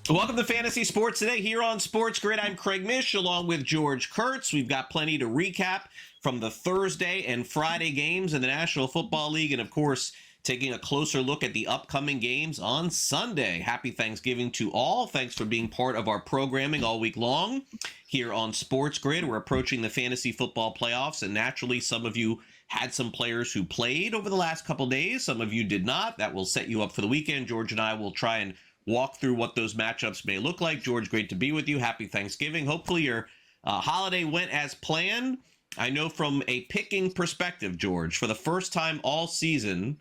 Welcome to Fantasy Sports Today here on SportsGrid. I'm Craig Mish along with George Kurtz. We've got plenty to recap from the Thursday and Friday games in the National Football League, and of course, taking a closer look at the upcoming games on Sunday. Happy Thanksgiving to all. Thanks for being part of our programming all week long here on SportsGrid. We're approaching the fantasy football playoffs, and naturally, some of you had some players who played over the last couple days. Some of you did not. That will set you up for the weekend. George and I will try and walk through what those matchups may look like. George, great to be with you. Happy Thanksgiving. Hopefully your holiday went as planned. I know from a picking perspective, George, for the first time all season,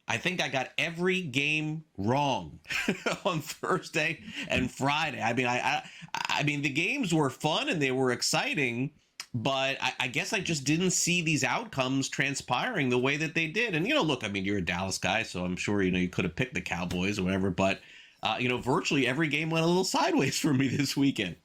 I think I got every game wrong on Thursday and Friday. I mean, the games were fun and they were exciting, but I guess I just didn't see these outcomes transpiring the way that they did. And, look, I mean, you're a Dallas guy, so I'm sure, you could have picked the Cowboys or whatever, but virtually every game went a little sideways for me this weekend.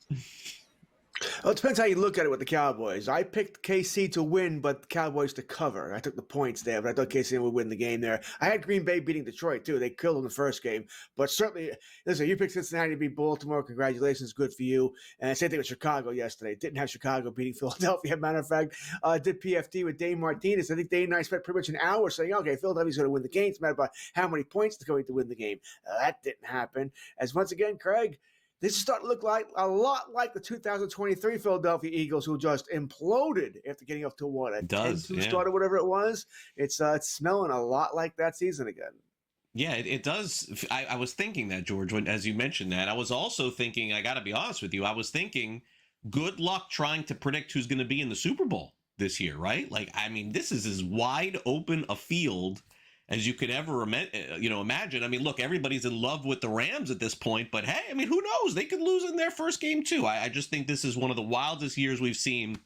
Well, it depends how you look at it with the Cowboys. I picked KC to win, but the Cowboys to cover. I took the points there, but I thought KC would win the game there. I had Green Bay beating Detroit, too. They killed them the first game. But certainly, listen, you picked Cincinnati to beat Baltimore. Congratulations. Good for you. And same thing with Chicago yesterday. Didn't have Chicago beating Philadelphia. Matter of fact, did PFT with Dane Martinez. I think Dane and I spent pretty much an hour saying, okay, Philadelphia's going to win the game. It's a matter about how many points they're going to win the game. That didn't happen. As once again, Craig, this is starting to look like a lot like the 2023 Philadelphia Eagles, who just imploded after getting up to what, a 10-2 start or whatever it was. It's smelling a lot like that season again. Yeah, it does. I was thinking that, George, as you mentioned that. I was also thinking, I got to be honest with you, I was thinking, good luck trying to predict who's going to be in the Super Bowl this year, right? Like, I mean, this is as wide open a field as you could ever imagine. I mean, look, everybody's in love with the Rams at this point, but hey, I mean, who knows? They could lose in their first game too. I just think this is one of the wildest years we've seen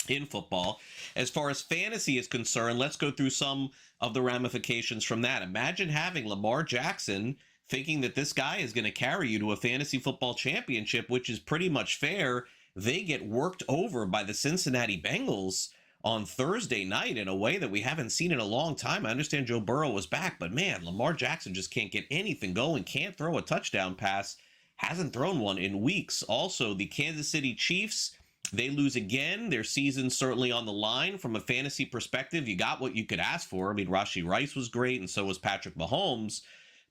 in football. As far as fantasy is concerned, let's go through some of the ramifications from that. Imagine having Lamar Jackson thinking that this guy is going to carry you to a fantasy football championship, which is pretty much fair. They get worked over by the Cincinnati Bengals on Thursday night in a way that we haven't seen in a long time. I understand Joe Burrow was back, but man, Lamar Jackson just can't get anything going, can't throw a touchdown pass, hasn't thrown one in weeks. Also, the Kansas City Chiefs, they lose again. Their season's certainly on the line from a fantasy perspective. You got what you could ask for. I mean, Rashee Rice was great, and so was Patrick Mahomes.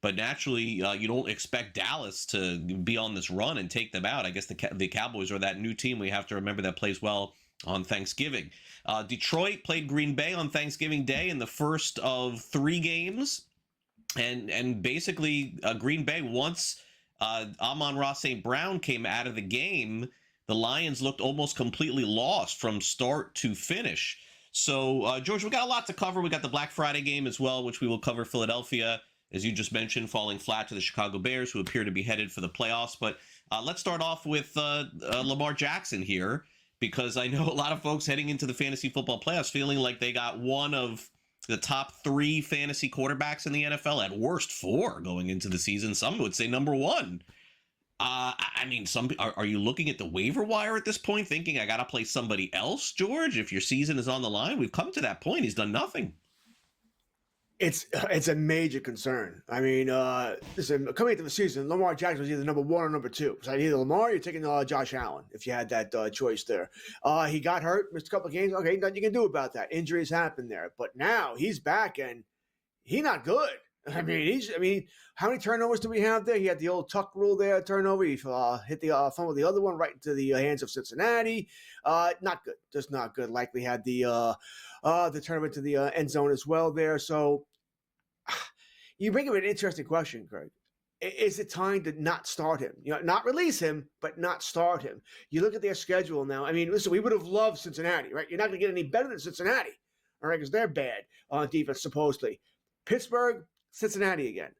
But naturally, you don't expect Dallas to be on this run and take them out. I guess the Cowboys are that new team we have to remember that plays well on Thanksgiving. Detroit played Green Bay on Thanksgiving Day in the first of 3 games. And basically, Green Bay, once Amon-Ra St. Brown came out of the game, the Lions looked almost completely lost from start to finish. So, George, we got a lot to cover. We got the Black Friday game as well, which we will cover. Philadelphia, as you just mentioned, falling flat to the Chicago Bears, who appear to be headed for the playoffs. But let's start off with Lamar Jackson here, because I know a lot of folks heading into the fantasy football playoffs feeling like they got one of the top 3 fantasy quarterbacks in the NFL, at worst 4 going into the season. Some would say number 1. I mean, are you looking at the waiver wire at this point thinking I got to play somebody else, George? If your season is on the line, we've come to that point. He's done nothing. It's a major concern. I mean, listen, coming into the season, Lamar Jackson was either number 1 or number 2. So either Lamar, you're taking Josh Allen if you had that choice there. He got hurt, missed a couple of games. Okay, nothing you can do about that. Injuries happen there. But now he's back and he's not good. I mean, how many turnovers do we have there? He had the old tuck rule there, turnover. He hit the fumble the other one right into the hands of Cincinnati. Not good. Just not good. Likely had the turnover to the end zone as well there. So you bring up an interesting question, Craig. Is it time to not start him? Not release him, but not start him. You look at their schedule now. I mean, listen, we would have loved Cincinnati, right? You're not going to get any better than Cincinnati, all right, because they're bad on defense, supposedly. Pittsburgh, Cincinnati again,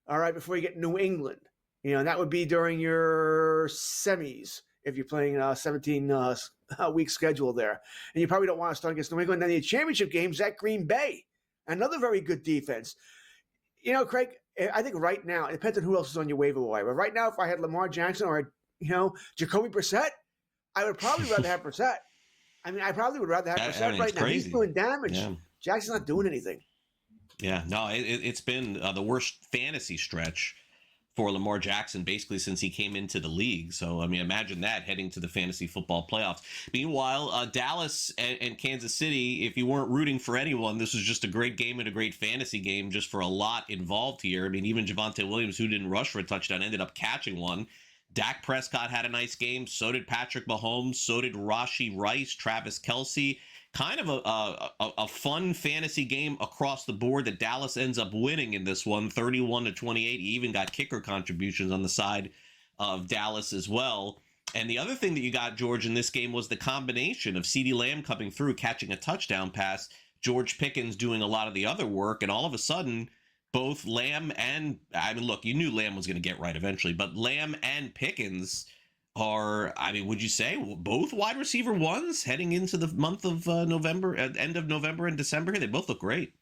all right, before you get New England. And that would be during your semis if you're playing a 17-week schedule there. And you probably don't want to start against New England. Then the championship games at Green Bay, another very good defense. Craig, I think right now, it depends on who else is on your waiver wire. But right now, if I had Lamar Jackson or, Jacoby Brissett, I would probably rather have Brissett. I mean, I probably would rather have Brissett right now. Crazy. He's doing damage. Yeah. Jackson's not doing anything. Yeah, no, it's been the worst fantasy stretch for Lamar Jackson basically since he came into the league. So, I mean, imagine that heading to the fantasy football playoffs. Meanwhile, Dallas and Kansas City, if you weren't rooting for anyone, this was just a great game and a great fantasy game just for a lot involved here. I mean, even Javonte Williams, who didn't rush for a touchdown, ended up catching one. Dak Prescott had a nice game. So did Patrick Mahomes. So did Rashee Rice, Travis Kelce. Kind of a fun fantasy game across the board that Dallas ends up winning in this one, 31-28. He even got kicker contributions on the side of Dallas as well. And the other thing that you got, George, in this game was the combination of CeeDee Lamb coming through, catching a touchdown pass, George Pickens doing a lot of the other work, and all of a sudden, both Lamb and, I mean, look, you knew Lamb was going to get right eventually, but Lamb and Pickens are, I mean, would you say both wide receiver ones heading into the month of November, end of November and December here? They both look great.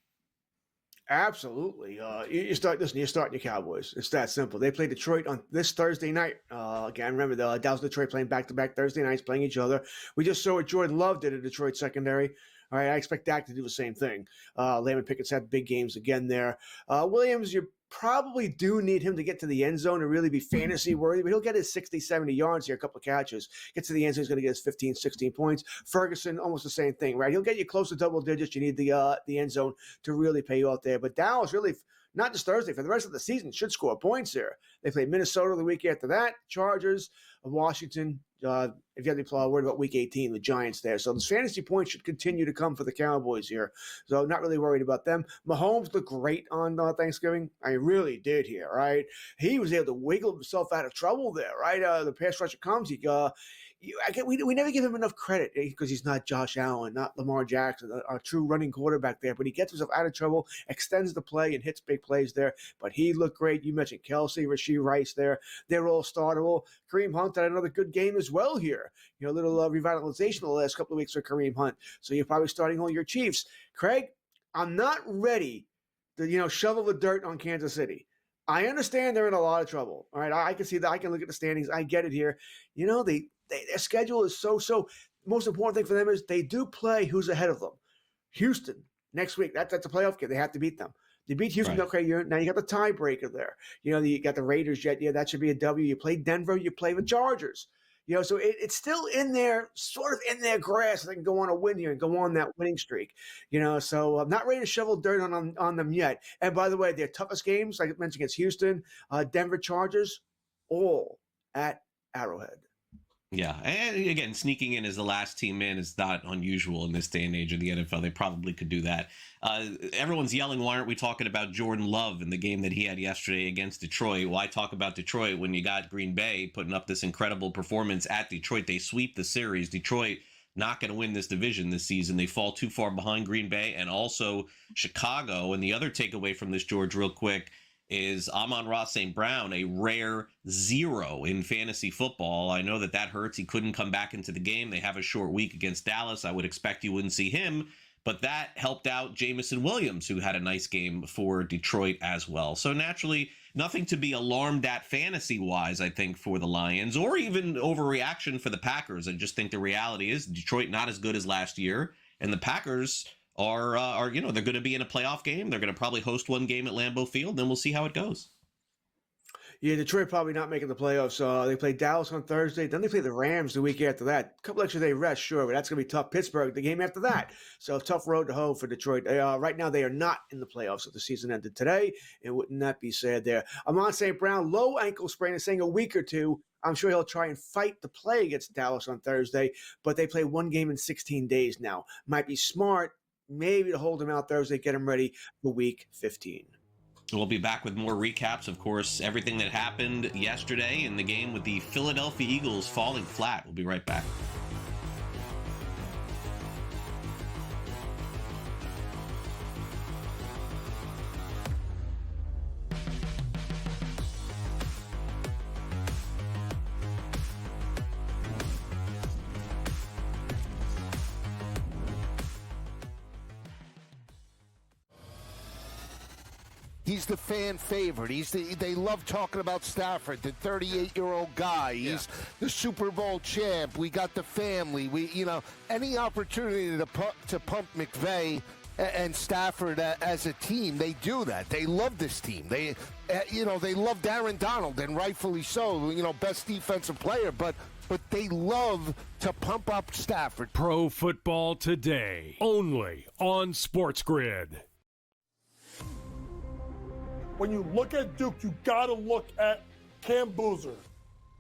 Absolutely. You're starting your Cowboys. It's that simple. They play Detroit on this Thursday night. Again, remember, the Dallas and Detroit playing back-to-back Thursday nights, playing each other. We just saw what Jordan Love did at Detroit secondary. All right, I expect Dak to do the same thing. Lamb and Pickens had big games again there. Williams, you probably do need him to get to the end zone to really be fantasy worthy, but he'll get his 60, 70 yards here, a couple of catches. Gets to the end zone, he's going to get his 15, 16 points. Ferguson, almost the same thing, right? He'll get you close to double digits. You need the end zone to really pay you out there. But Dallas really, not just Thursday, for the rest of the season, should score points here. They play Minnesota the week after that, Chargers, Washington. If you have to be worried about week 18, the Giants there. So the fantasy points should continue to come for the Cowboys here. So not really worried about them. Mahomes looked great on Thanksgiving. I really did here, right? He was able to wiggle himself out of trouble there, right? The pass rusher comes. We never give him enough credit because he's not Josh Allen, not Lamar Jackson, a true running quarterback there. But he gets himself out of trouble, extends the play, and hits big plays there. But he looked great. You mentioned Kelce, Rashee Rice there. They're all startable. Kareem Hunt had another good game as well here. A little revitalization the last couple of weeks for Kareem Hunt. So you're probably starting all your Chiefs. Craig, I'm not ready to, shovel the dirt on Kansas City. I understand they're in a lot of trouble. All right, I can see that. I can look at the standings. I get it here. Their schedule is so. Most important thing for them is they do play who's ahead of them. Houston next week. That's a playoff game. They have to beat them. They beat Houston. Right. Okay, now you got the tiebreaker there. You got the Raiders yet. Yeah, that should be a W. You play Denver. You play the Chargers. So it's still in there, sort of in their grasp. They can go on a win here and go on that winning streak. So I'm not ready to shovel dirt on them yet. And by the way, their toughest games, like I mentioned, against Houston, Denver Chargers, all at Arrowhead. Yeah, and again, sneaking in as the last team in is not unusual in this day and age of the NFL. They probably could do that. Everyone's yelling, why aren't we talking about Jordan Love in the game that he had yesterday against Detroit? Why talk about Detroit when you got Green Bay putting up this incredible performance at Detroit? They sweep the series. Detroit not going to win this division this season. They fall too far behind Green Bay and also Chicago. And the other takeaway from this, George, real quick, is Amon-Ra St. Brown, a rare 0 in fantasy football. I know that hurts. He couldn't come back into the game. They have a short week against Dallas. I would expect you wouldn't see him, but that helped out Jamison Williams, who had a nice game for Detroit as well. So naturally, nothing to be alarmed at fantasy-wise, I think, for the Lions, or even overreaction for the Packers. I just think the reality is Detroit not as good as last year, and the Packers are they're going to be in a playoff game. They're going to probably host one game at Lambeau Field, then we'll see how it goes. Yeah, Detroit probably not making the playoffs. They play Dallas on Thursday. Then they play the Rams the week after that. A couple extra day rest, sure, but that's going to be tough. Pittsburgh, the game after that. So tough road to hoe for Detroit. Right now, they are not in the playoffs if the season ended today. And wouldn't that be sad there? Amon St. Brown, low ankle sprain, is saying a week or two. I'm sure he'll try and fight the play against Dallas on Thursday, but they play one game in 16 days now. Might be smart maybe to hold him out Thursday, get him ready for week 15. We'll be back with more recaps, of course, everything that happened yesterday in the game with the Philadelphia Eagles falling flat. We'll be right back. He's the fan favorite. They love talking about Stafford, the 38-year-old guy. He's the Super Bowl champ. We got the family. Any opportunity to pump McVay And Stafford, as a team, they do that. They love this team. They love Aaron Donald, and rightfully so. Best defensive player, but they love to pump up Stafford. Pro Football Today, only on SportsGrid. When you look at Duke, you got to look at Cam Boozer.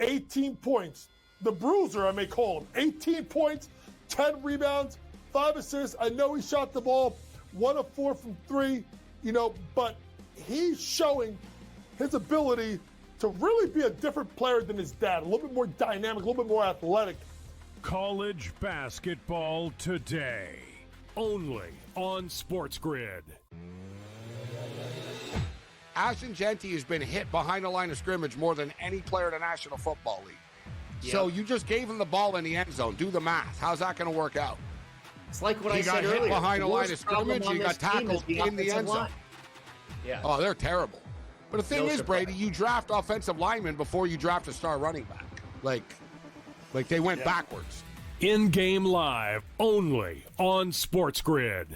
18 points. The Bruiser, I may call him. 18 points, 10 rebounds, 5 assists. I know he shot the ball 1 of 4 from 3, but he's showing his ability to really be a different player than his dad. A little bit more dynamic, a little bit more athletic. College Basketball Today, only on SportsGrid. Ashton Genty has been hit behind the line of scrimmage more than any player in the National Football League. Yep. So you just gave him the ball in the end zone. Do the math. How's that going to work out? It's like what I said earlier. He got hit behind the line of scrimmage. He got tackled in the end zone. Yeah. Oh, they're terrible. But the thing is, Brady, you draft offensive linemen before you draft a star running back. Like they went backwards. In-game live, only on SportsGrid.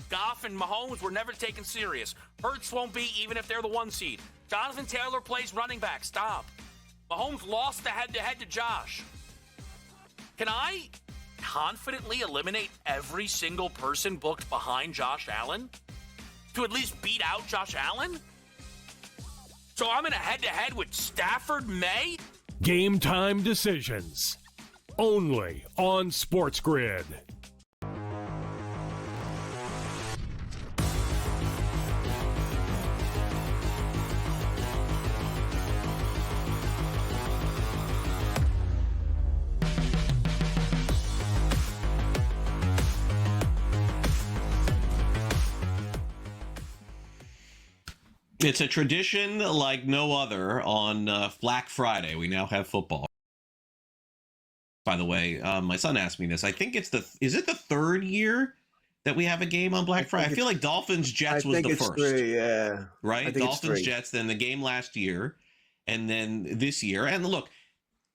Goff and Mahomes were never taken serious. Hurts won't be, even if they're the 1 seed. Jonathan Taylor plays running back. Stop. Mahomes lost the head-to-head to Josh. Can I confidently eliminate every single person booked behind Josh Allen to at least beat out Josh Allen? So I'm in a head-to-head with Stafford May? Game time decisions, only on SportsGrid. It's a tradition like no other on Black Friday. We now have football. By the way, my son asked me this. I think is it the 3rd year that we have a game on Black Friday? I feel like Dolphins Jets was the first. 3, yeah. Right? Dolphins Jets, then the game last year, and then this year. And look,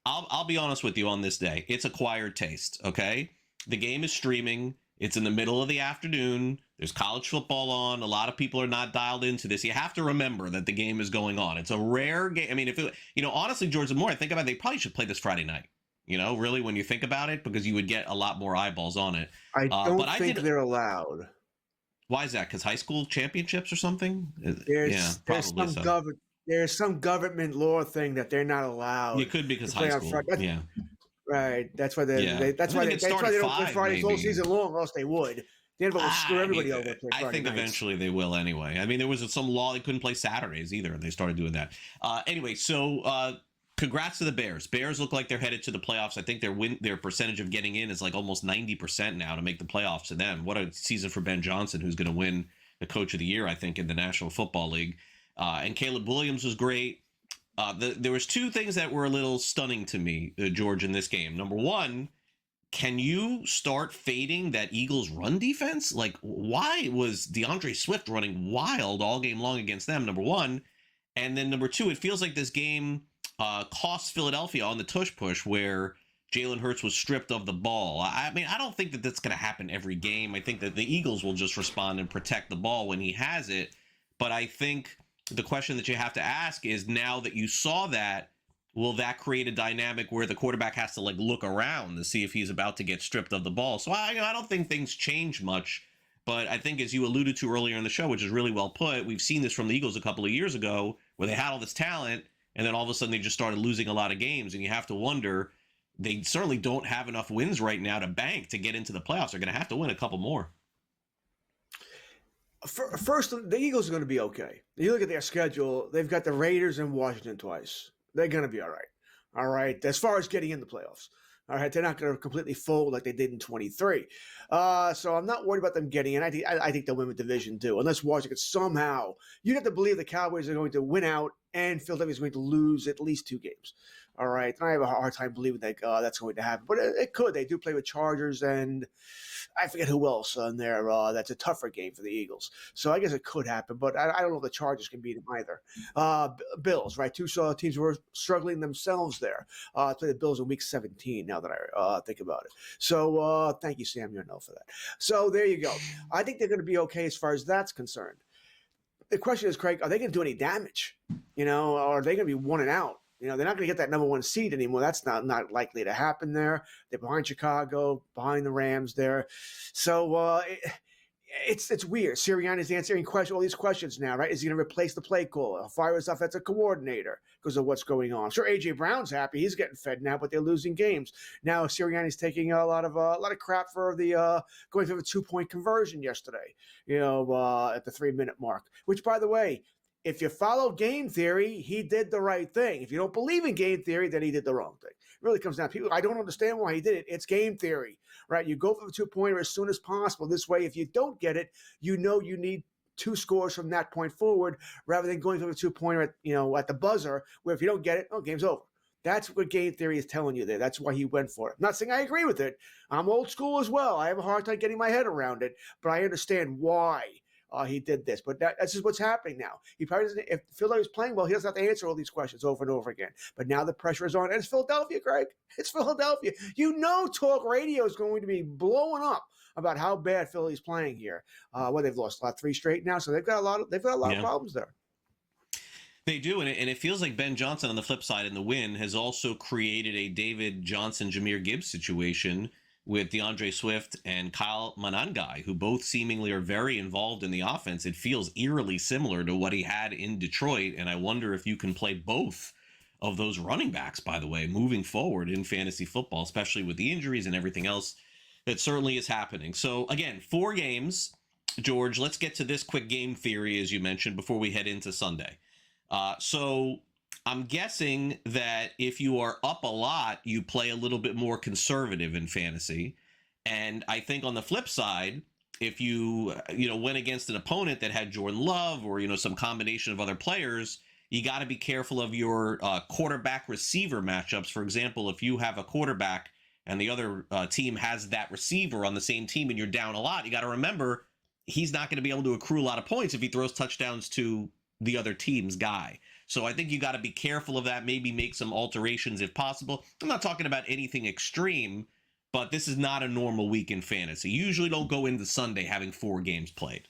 I'll be honest with you on this day. It's acquired taste, okay? The game is streaming. It's in the middle of the afternoon. There's college football on. A lot of people are not dialed into this. You have to remember that the game is going on. It's a rare game. I mean, if it, honestly, George, the more I think about it, they probably should play this Friday night. Really, when you think about it, because you would get a lot more eyeballs on it. I don't think they're allowed. Why is that? Because high school championships or something? There's some government law thing that they're not allowed. It could be because high school. Yeah. Right. That's why they don't play Fridays all season long, or else they would. They'd be able to screw everybody over. I think eventually they will anyway. I mean, there was some law they couldn't play Saturdays either, and they started doing that. Anyway, so congrats to the Bears. Bears look like they're headed to the playoffs. I think their percentage of getting in is like almost 90% now to make the playoffs to them. What a season for Ben Johnson, who's going to win the Coach of the Year, I think, in the National Football League. And Caleb Williams was great. There was 2 things that were a little stunning to me, George, in this game. Number one, can you start fading that Eagles run defense? Like, why was DeAndre Swift running wild all game long against them, number one? And then number 2, it feels like this game cost Philadelphia on the tush push where Jalen Hurts was stripped of the ball. I mean, I don't think that that's going to happen every game. I think that the Eagles will just respond and protect the ball when he has it. But I think the question that you have to ask is, now that you saw that, will that create a dynamic where the quarterback has to look around to see if he's about to get stripped of the ball? So I don't think things change much, but I think, as you alluded to earlier in the show, which is really well put, we've seen this from the Eagles a couple of years ago where they had all this talent and then all of a sudden they just started losing a lot of games, and you have to wonder, they certainly don't have enough wins right now to bank to get into the playoffs. They're going to have to win a couple more. First, the Eagles are going to be okay. You look at their schedule, they've got the Raiders and Washington twice. They're going to be all right. All right. As far as getting in the playoffs. All right. They're not going to completely fold like they did in 23. So I'm not worried about them getting in. I think they'll win the division too, unless Washington somehow. You'd have to believe the Cowboys are going to win out and Philadelphia is going to lose at least 2 games. All right, and I have a hard time believing that that's going to happen, but it could. They do play with Chargers, and I forget who else on there. That's a tougher game for the Eagles, so I guess it could happen. But I don't know if the Chargers can beat them either. Bills, right? Two teams were struggling themselves there. Play the Bills in Week 17. Now that I think about it, so thank you, Sam Yarnell, for that. So there you go. I think they're going to be okay as far as that's concerned. The question is, Craig, are they going to do any damage? Or are they going to be 1 and out? They're not going to get that number 1 seed anymore. That's not likely to happen there. They're behind Chicago, behind the Rams there. So it's weird. Sirianni's answering all these questions now, right? Is he going to replace the play caller, fire his offensive coordinator because of what's going on? Sure, A.J. Brown's happy. He's getting fed now, but they're losing games. Now Sirianni's taking a lot of crap for the going through a 2-point conversion yesterday, at the 3-minute mark, which, by the way, if you follow game theory, he did the right thing. If you don't believe in game theory, then he did the wrong thing. It really comes down to people. I don't understand why he did it. It's game theory, right? You go for the 2-pointer as soon as possible. This way, if you don't get it, you need 2 scores from that point forward rather than going for the 2-pointer at the buzzer, where if you don't get it, game's over. That's what game theory is telling you there. That's why he went for it. I'm not saying I agree with it. I'm old school as well. I have a hard time getting my head around it, but I understand why he did this. But that's just what's happening now. He probably doesn't. If Philadelphia's playing well, he doesn't have to answer all these questions over and over again. But now the pressure is on, and it's Philadelphia, Greg. It's Philadelphia. Talk radio is going to be blowing up about how bad Philly's playing here. They've lost 3 straight now, so they've got a lot of problems there. They do, and it feels like Ben Johnson on the flip side in the win has also created a David Johnson, Jahmyr Gibbs situation with DeAndre Swift and Kyle Monangai, who both seemingly are very involved in the offense. It feels eerily similar to what he had in Detroit, and I wonder if you can play both of those running backs, by the way, moving forward in fantasy football, especially with the injuries and everything else that certainly is happening. So, again, 4 games. George, let's get to this quick game theory, as you mentioned, before we head into Sunday. So I'm guessing that if you are up a lot, you play a little bit more conservative in fantasy. And I think on the flip side, if you went against an opponent that had Jordan Love or, some combination of other players, you got to be careful of your quarterback receiver matchups. For example, if you have a quarterback and the other team has that receiver on the same team and you're down a lot, you got to remember he's not going to be able to accrue a lot of points if he throws touchdowns to the other team's guy. So I think you got to be careful of that, maybe make some alterations if possible. I'm not talking about anything extreme, but this is not a normal week in fantasy. You usually don't go into Sunday having 4 games played.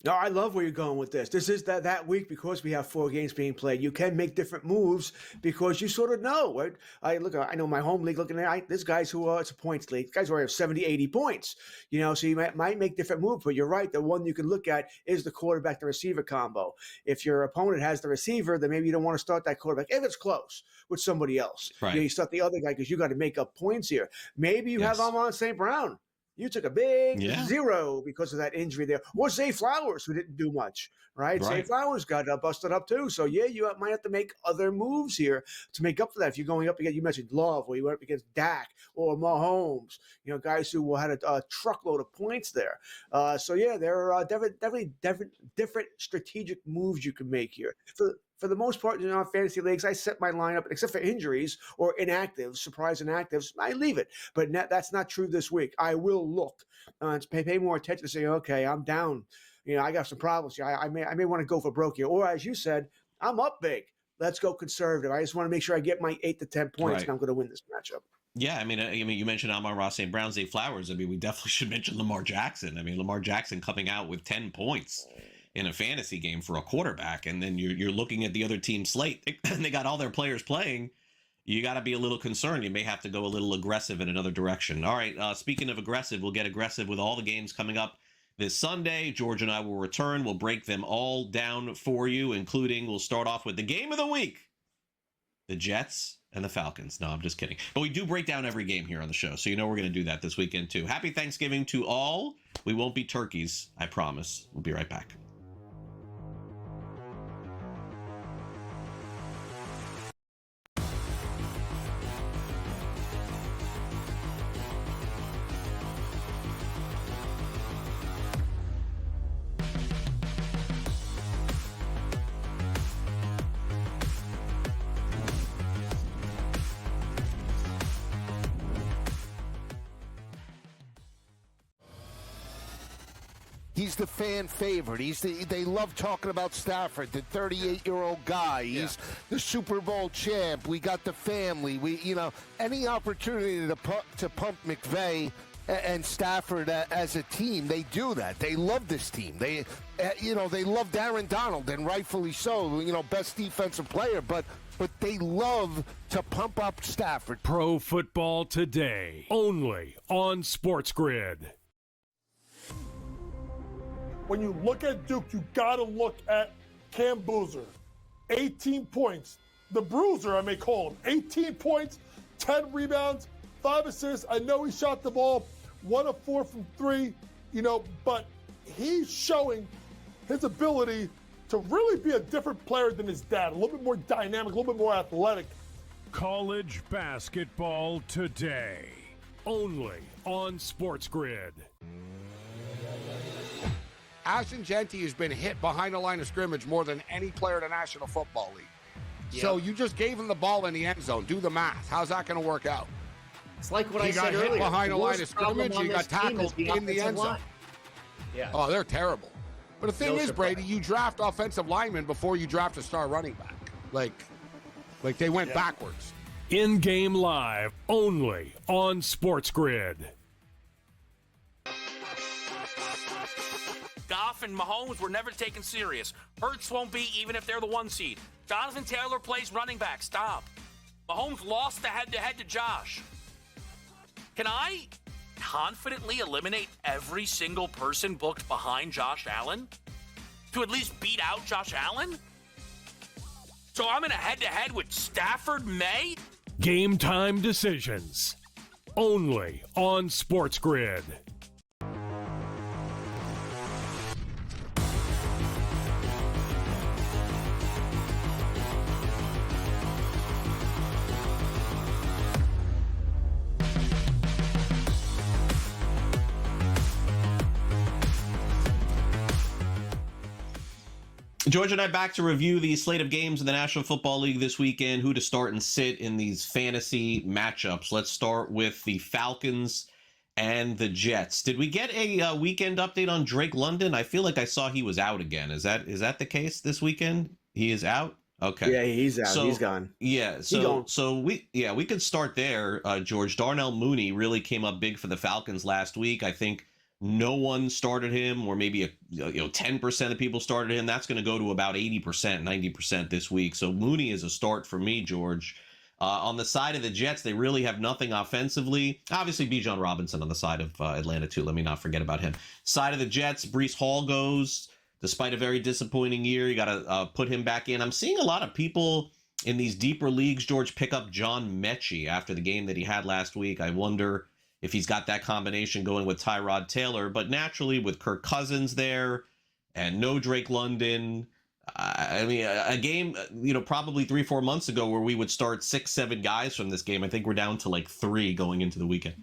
No, I love where you're going with this. This is that week because we have 4 games being played. You can make different moves because you sort of know. Right? I know my home league looking at this guys who it's a points league. Guys already have 70, 80 points. So you might make different moves, but you're right. The one you can look at is the quarterback to receiver combo. If your opponent has the receiver, then maybe you don't want to start that quarterback if it's close with somebody else. Right. You start the other guy because you got to make up points here. Maybe you have Amon St. Brown. You took a big 0 because of that injury there. Or Zay Flowers, who didn't do much, right? Zay Flowers got busted up too. So, you might have to make other moves here to make up for that. If you're going up against, you mentioned Love, or you went up against Dak or Mahomes, guys who had a truckload of points there. There are definitely different strategic moves you can make here. For the most part, fantasy leagues, I set my lineup, except for injuries or inactives, surprise inactives, I leave it. But that's not true this week. I will look and pay more attention to say, okay, I'm down. I got some problems here. I may want to go for broke here. Or as you said, I'm up big. Let's go conservative. I just want to make sure I get my 8 to 10 points, and I'm going to win this matchup. Yeah, I mean, you mentioned Amon-Ra St. Brown, Zay Flowers. I mean, we definitely should mention Lamar Jackson. I mean, Lamar Jackson coming out with 10 points in a fantasy game for a quarterback, and then you're looking at the other team's slate, and they got all their players playing. You got to be a little concerned. You may have to go a little aggressive in another direction. All right, speaking of aggressive, we'll get aggressive with all the games coming up this Sunday. George and I will return. We'll break them all down for you, including we'll start off with the game of the week, the Jets and the Falcons. No, I'm just kidding. But we do break down every game here on the show, so we're going to do that this weekend too. Happy Thanksgiving to all. We won't be turkeys, I promise. We'll be right back. He's the fan favorite. They love talking about Stafford, the 38-year-old guy. He's the Super Bowl champ. We got the family. Any opportunity to pump McVay and Stafford as a team, they do that. They love this team. They love Aaron Donald, and rightfully so. Best defensive player, but they love to pump up Stafford. Pro Football Today, only on SportsGrid. When you look at Duke, you got to look at Cam Boozer. 18 points. The Bruiser, I may call him. 18 points, 10 rebounds, 5 assists. I know he shot the ball 1 of 4 from 3, but he's showing his ability to really be a different player than his dad. A little bit more dynamic, a little bit more athletic. College Basketball Today, only on SportsGrid. Ashton Genty has been hit behind the line of scrimmage more than any player in the National Football League. Yep. So you just gave him the ball in the end zone. Do the math. How's that going to work out? It's like what I said earlier. He got hit behind the line of problem scrimmage. He got tackled in the end zone. Yeah. Oh, they're terrible. But the thing is, Brady, you draft offensive linemen before you draft a star running back. Like they went backwards. In-game live, only on SportsGrid. Goff and Mahomes were never taken serious. Hurts won't be even if they're the 1 seed. Jonathan Taylor plays running back. Stop. Mahomes lost the head-to-head to Josh. Can I confidently eliminate every single person booked behind Josh Allen to at least beat out Josh Allen? So I'm in a head-to-head with Stafford May? Game time decisions, only on SportsGrid. George and I back to review the slate of games in the National Football League this weekend, who to start and sit in these fantasy matchups. Let's start with the Falcons and the Jets. Did we get a weekend update on Drake London? I feel like I saw he was out again. Is that the case this weekend? He is out? Okay. Yeah, he's out. He's gone. Yeah, so we could start there, George. Darnell Mooney really came up big for the Falcons last week. I think no one started him, or maybe 10% of people started him. That's going to go to about 80%, 90% this week. So Mooney is a start for me, George. On the side of the Jets, they really have nothing offensively. Obviously, Bijan Robinson on the side of Atlanta, too. Let me not forget about him. Side of the Jets, Breece Hall goes. Despite a very disappointing year, you got to put him back in. I'm seeing a lot of people in these deeper leagues, George, pick up John Mechie after the game that he had last week. I wonder if he's got that combination going with Tyrod Taylor. But naturally, with Kirk Cousins there and no Drake London, I mean, a game, probably 3-4 months ago where we would start 6-7 guys from this game, I think we're down to like 3 going into the weekend.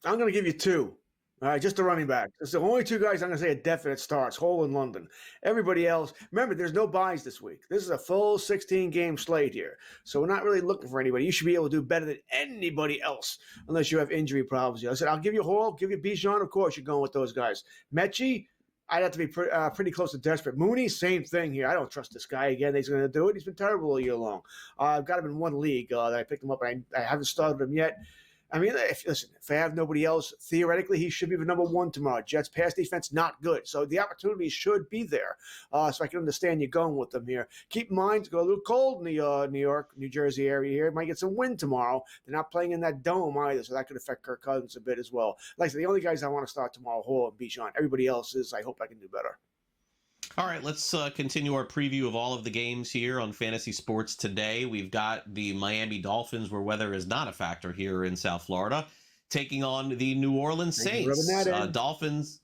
I'm going to give you 2. All right, just the running back. It's the only 2 guys I'm going to say a definite starts, Hall and London. Everybody else, remember, there's no buys this week. This is a full 16-game slate here. So we're not really looking for anybody. You should be able to do better than anybody else unless you have injury problems. I said, I'll give you Hall, give you Bijan. Of course, you're going with those guys. Mechie, I'd have to be pretty close to desperate. Mooney, same thing here. I don't trust this guy again. He's going to do it. He's been terrible all year long. I've got him in one league that I picked him up. I haven't started him yet. I mean, if I have nobody else, theoretically, he should be the number 1 tomorrow. Jets pass defense, not good. So the opportunity should be there. So I can understand you going with them here. Keep in mind, it's going to go a little cold in the New York, New Jersey area here. Might get some wind tomorrow. They're not playing in that dome either, so that could affect Kirk Cousins a bit as well. Like I said, the only guys I want to start tomorrow, Hall and Bijan. Everybody else is, I hope I can do better. All right, let's continue our preview of all of the games here on Fantasy Sports Today. We've got the Miami Dolphins, where weather is not a factor here in South Florida, taking on the New Orleans Saints. Dolphins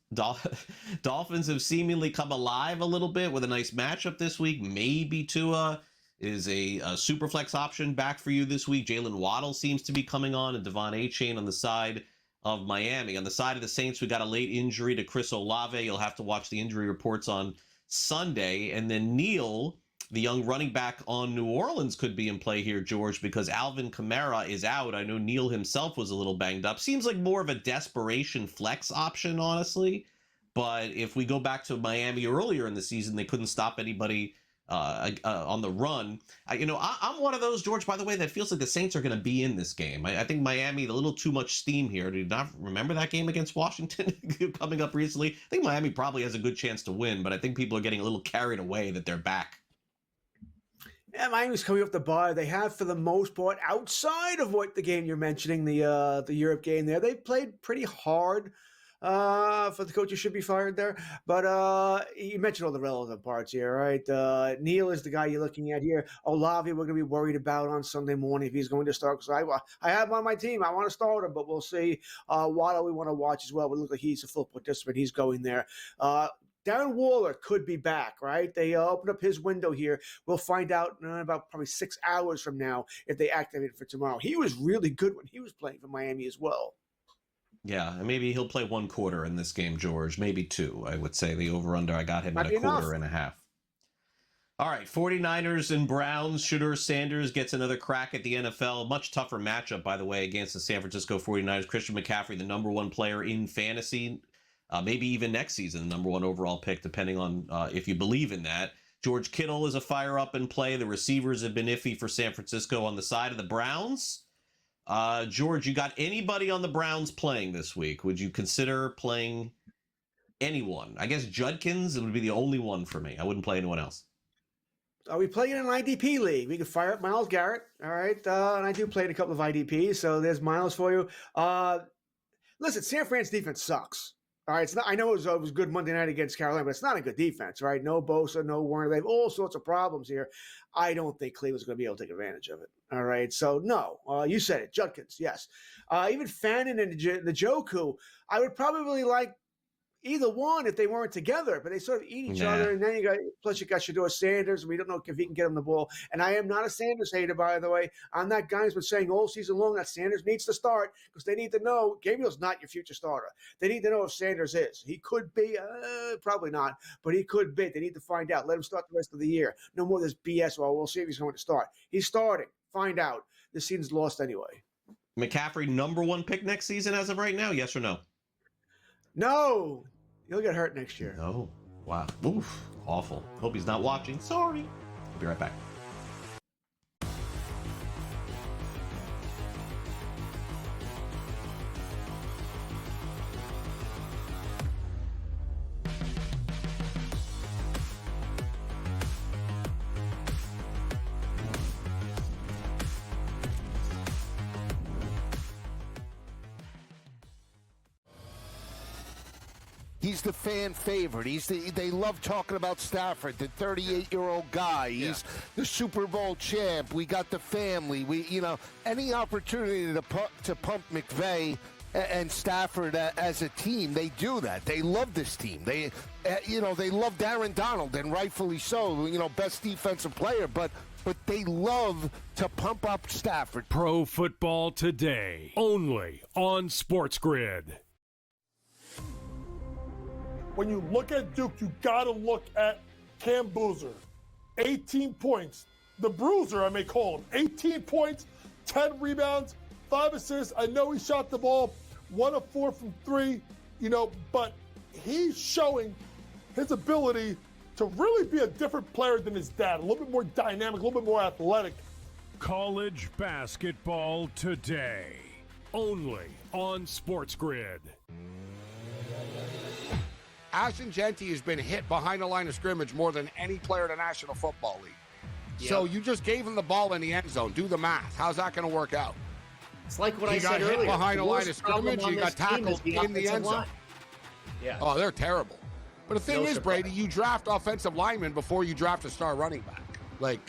have seemingly come alive a little bit with a nice matchup this week. Maybe Tua is a super flex option back for you this week. Jalen Waddle seems to be coming on, and Devon Achane on the side of Miami. On the side of the Saints, we got a late injury to Chris Olave. You'll have to watch the injury reports on Sunday. And then Neal, the young running back on New Orleans, could be in play here, George, because Alvin Kamara is out. I know Neal himself was a little banged up. Seems like more of a desperation flex option, honestly. But if we go back to Miami earlier in the season, they couldn't stop anybody on the run. I'm one of those, George, by the way, that feels like the Saints are going to be in this game. I think Miami, a little too much steam here. Do you not remember that game against Washington coming up recently? I think Miami probably has a good chance to win, but I think people are getting a little carried away that they're back. Yeah, Miami's coming off the bye. They have, for the most part, outside of what the game you're mentioning, the Europe game there, they played pretty hard. For the coach who should be fired there. But you mentioned all the relevant parts here, right? Neal is the guy you're looking at here. Olave, we're going to be worried about on Sunday morning if he's going to start. Because I have him on my team. I want to start him, but we'll see. Waddle we want to watch as well. We look like he's a full participant. He's going there. Darren Waller could be back, right? They opened up his window here. We'll find out in about probably 6 hours from now if they activate it for tomorrow. He was really good when he was playing for Miami as well. Yeah, and maybe he'll play 1 quarter in this game, George. Maybe 2, I would say. The over-under, I got him at a quarter and a half. All right, 49ers and Browns. Shedeur Sanders gets another crack at the NFL. Much tougher matchup, by the way, against the San Francisco 49ers. Christian McCaffrey, the number 1 player in fantasy. Maybe even next season, the number 1 overall pick, depending on if you believe in that. George Kittle is a fire-up in play. The receivers have been iffy for San Francisco. On the side of the Browns, George, you got anybody on the Browns playing this week? Would you consider playing anyone? I guess Judkins would be the only one for me. I wouldn't play anyone else. Are we playing in an IDP league? We can fire up Myles Garrett, all right? And I do play in a couple of IDPs, so there's Myles for you. Listen, San Fran's defense sucks. All right, it's not. I know it was good Monday night against Carolina, but it's not a good defense, right? No Bosa, no Warner. They have all sorts of problems here. I don't think Cleveland's going to be able to take advantage of it. All right, so no. You said it, Judkins, yes. Even Fannin and the Njoku, I would probably like either one if they weren't together, but they sort of eat each other. And then you got Shedeur Sanders, and we don't know if he can get him the ball. And I am not a Sanders hater, by the way. I'm that guy who's been saying all season long that Sanders needs to start because they need to know Gabriel's not your future starter. They need to know if Sanders is. He could be, probably not, but he could be. They need to find out. Let him start the rest of the year. No more of this BS. Well, we'll see if he's going to start. He's starting. Find out. This season's lost anyway. McCaffrey, number 1 pick next season as of right now? Yes or no? No. He'll get hurt next year. Oh, wow. Oof. Awful. Hope he's not watching. Sorry. I'll be right back. He's the fan favorite. They love talking about Stafford, the 38-year-old guy. He's the Super Bowl champ. We got the family. Any opportunity to pump McVay and Stafford as a team, they do that. They love this team. They love Darren Donald, and rightfully so. Best defensive player, but they love to pump up Stafford. Pro Football Today, only on SportsGrid. When you look at Duke, you got to look at Cam Boozer. 18 points. The Bruiser, I may call him. 18 points, 10 rebounds, 5 assists. I know he shot the ball 1 of 4 from 3, but he's showing his ability to really be a different player than his dad. A little bit more dynamic, a little bit more athletic. College Basketball Today, only on SportsGrid. Ashton Genty has been hit behind the line of scrimmage more than any player in the National Football League. Yep. So you just gave him the ball in the end zone. Do the math. How's that going to work out? It's like what I said earlier. He got hit behind the line of scrimmage. He got tackled in the end zone. Yeah. Oh, they're terrible. But the thing is, Brady, you draft offensive linemen before you draft a star running back. Like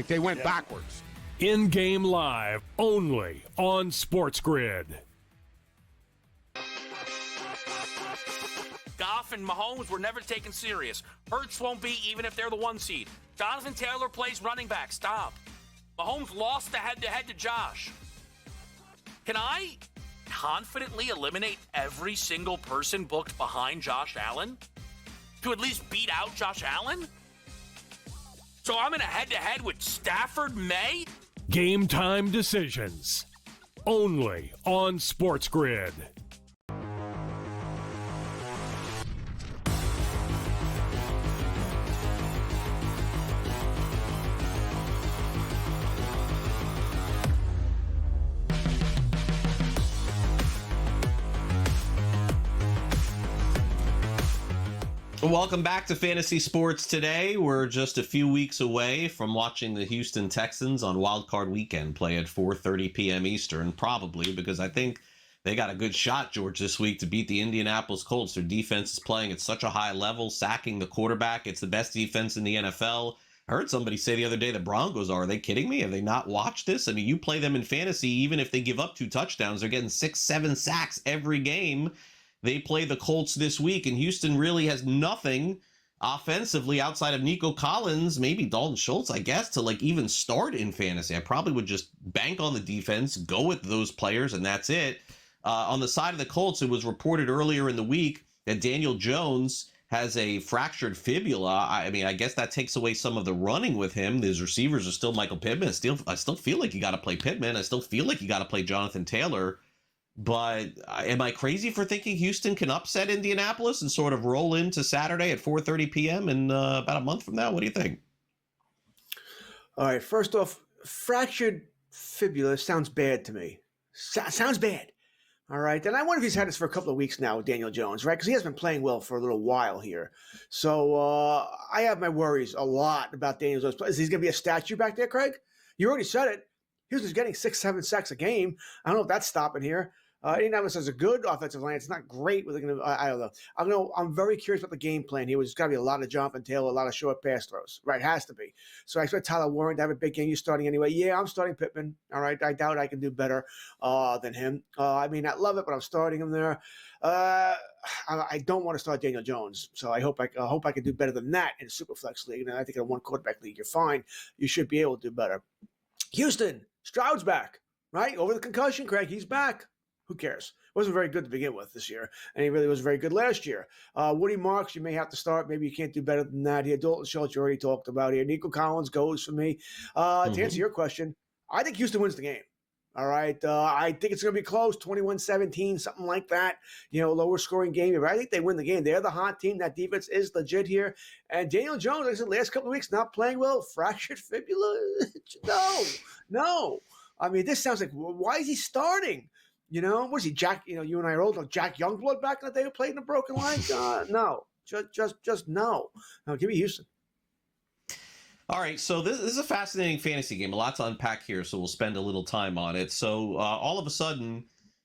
they went backwards. In-game live, only on SportsGrid. Goff and Mahomes were never taken serious. Hurts won't be even if they're the 1 seed. Jonathan Taylor plays running back. Stop. Mahomes lost the head-to-head to Josh. Can I confidently eliminate every single person booked behind Josh Allen to at least beat out Josh Allen? So I'm in a head-to-head with Stafford May? Game time decisions, only on SportsGrid. Welcome back to Fantasy Sports Today. We're just a few weeks away from watching the Houston Texans on Wild Card Weekend play at 4:30 p.m. Eastern, probably because I think they got a good shot, George, this week to beat the Indianapolis Colts. Their defense is playing at such a high level, sacking the quarterback. It's the best defense in the NFL. I heard somebody say the other day the Broncos are they kidding me? Have they not watched this? I mean, you play them in fantasy, even if they give up 2 touchdowns, they're getting 6-7 sacks every game. They play the Colts this week, and Houston really has nothing offensively outside of Nico Collins, maybe Dalton Schultz, I guess, to like even start in fantasy. I probably would just bank on the defense, go with those players, and that's it. On the side of the Colts, it was reported earlier in the week that Daniel Jones has a fractured fibula. I mean, I guess that takes away some of the running with him. His receivers are still Michael Pittman. I still feel like you got to play Pittman. I still feel like you got to play Jonathan Taylor. But am I crazy for thinking Houston can upset Indianapolis and sort of roll into Saturday at 4:30 p.m. in about a month from now? What do you think? All right. First off, fractured fibula sounds bad to me. Sounds bad. All right. And I wonder if he's had this for a couple of weeks now with Daniel Jones, right? Because he has been playing well for a little while here. So I have my worries a lot about Daniel Jones. Is he going to be a statue back there, Craig? You already said it. Houston's getting 6-7 sacks a game. I don't know if that's stopping here. Indianapolis has a good offensive line. It's not great. I don't know. I'm very curious about the game plan here. There's got to be a lot of Jonathan Taylor, a lot of short pass throws. Right, has to be. So I expect Tyler Warren to have a big game. You're starting anyway. Yeah, I'm starting Pittman. All right. I doubt I can do better than him. I mean, I love it, but I'm starting him there. I don't want to start Daniel Jones, so I hope I can do better than that in a Superflex league. And I think in a 1 quarterback league, you're fine. You should be able to do better. Houston, Stroud's back. Right over the concussion, Craig. He's back. Who cares? Wasn't very good to begin with this year, and he really was very good last year. Woody Marks, you may have to start. Maybe you can't do better than that here. Dalton Schultz, you already talked about here. Nico Collins goes for me. To answer your question, I think Houston wins the game. All right. I think it's going to be close, 21-17, something like that. Lower scoring game. But I think they win the game. They're the hot team. That defense is legit here. And Daniel Jones, like I said, last couple of weeks, not playing well. Fractured fibula. No. I mean, this sounds like, why is he starting? What is he, Jack? You and I are old. Jack Youngblood back in the day who played in a broken leg? No. Just no. No, give me Houston. All right, so this is a fascinating fantasy game. A lot to unpack here, so we'll spend a little time on it. So all of a sudden,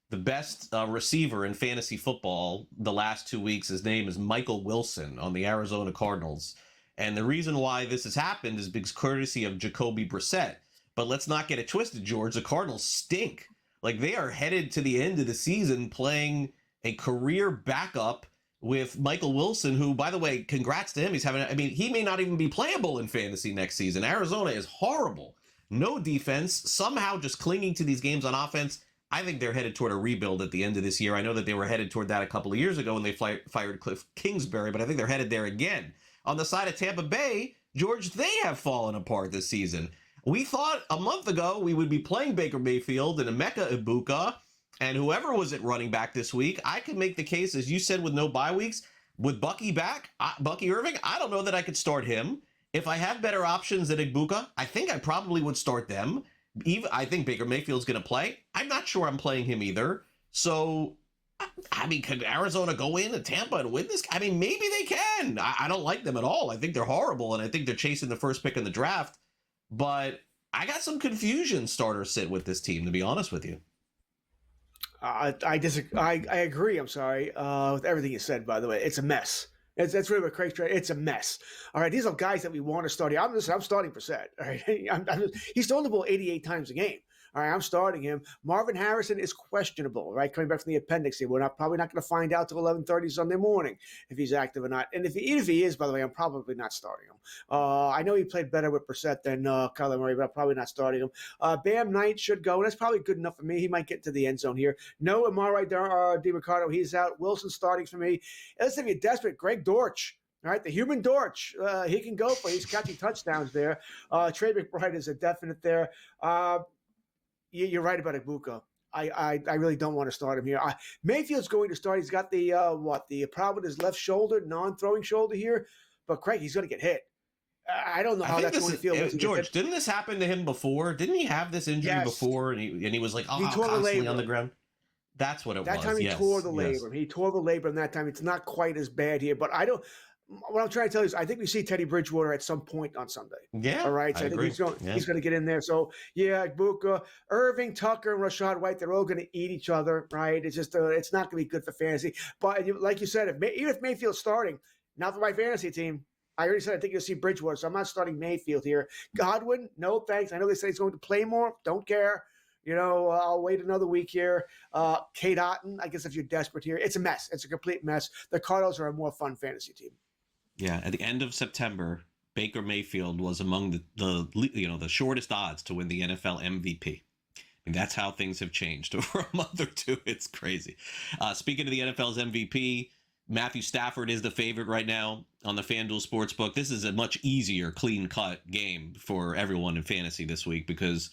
the best receiver in fantasy football the last 2 weeks, his name is Michael Wilson on the Arizona Cardinals. And the reason why this has happened is because courtesy of Jacoby Brissett. But let's not get it twisted, George. The Cardinals stink. Like, they are headed to the end of the season playing a career backup with Michael Wilson, who, by the way, congrats to him. He may not even be playable in fantasy next season. Arizona is horrible. No defense, somehow just clinging to these games on offense. I think they're headed toward a rebuild at the end of this year. I know that they were headed toward that a couple of years ago when they fired Cliff Kingsbury, but I think they're headed there again. On the side of Tampa Bay, George, they have fallen apart this season. We thought a month ago we would be playing Baker Mayfield and Emeka Ibuka and whoever was at running back this week. I could make the case, as you said, with no bye weeks, with Bucky back, Bucky Irving, I don't know that I could start him. If I have better options than Ibuka, I think I probably would start them. I think Baker Mayfield's going to play. I'm not sure I'm playing him either. So, I mean, could Arizona go in to Tampa and win this? I mean, maybe they can. I don't like them at all. I think they're horrible, and I think they're chasing the first pick in the draft. But I got some confusion starter sit with this team, to be honest with you. I disagree. I agree. I'm sorry with everything you said. By the way, it's a mess. That's really what Craig's trying. It's a mess. All right, these are guys that we want to start. I'm starting Brissett. All right, he's throwing the ball 88 times a game. All right, I'm starting him. Marvin Harrison is questionable, right? Coming back from the appendix here. We're probably not going to find out till 11:30 Sunday morning if he's active or not. And if he is, by the way, I'm probably not starting him. I know he played better with Brissett than Kyler Murray, but I'm probably not starting him. Bam Knight should go, and that's probably good enough for me. He might get to the end zone here. No Amari DiRicardo, he's out. Wilson starting for me. Let's say if you're desperate, Greg Dortch. All right, the human Dortch, he can go for. He's catching touchdowns there. Trey McBride is a definite there. You're right about Ibuka. I really don't want to start him here. Mayfield's going to start. He's got the problem with his left shoulder, non-throwing shoulder here. But Craig, he's going to get hit. I don't know how that's going to feel. George, didn't this happen to him before? Didn't he have this injury before? And he was like, constantly on the ground. That's what it was. That time he tore the labrum. He tore the labrum that time. It's not quite as bad here, but what I'm trying to tell you is I think we see Teddy Bridgewater at some point on Sunday. Yeah, All right. So I I think agree. he's going to get in there. So, yeah, Buka, Irving, Tucker, and Rashad White, they're all going to eat each other, right? It's just it's not going to be good for fantasy. But like you said, even if Mayfield's starting, not for my fantasy team, I already said I think you'll see Bridgewater, so I'm not starting Mayfield here. Godwin, no thanks. I know they say he's going to play more. Don't care. I'll wait another week here. Kate Otten, I guess if you're desperate here, it's a mess. It's a complete mess. The Cardinals are a more fun fantasy team. Yeah, at the end of September, Baker Mayfield was among the shortest odds to win the NFL MVP. I mean, that's how things have changed over a month or two. It's crazy. Speaking of the NFL's MVP, Matthew Stafford is the favorite right now on the FanDuel Sportsbook. This is a much easier, clean-cut game for everyone in fantasy this week because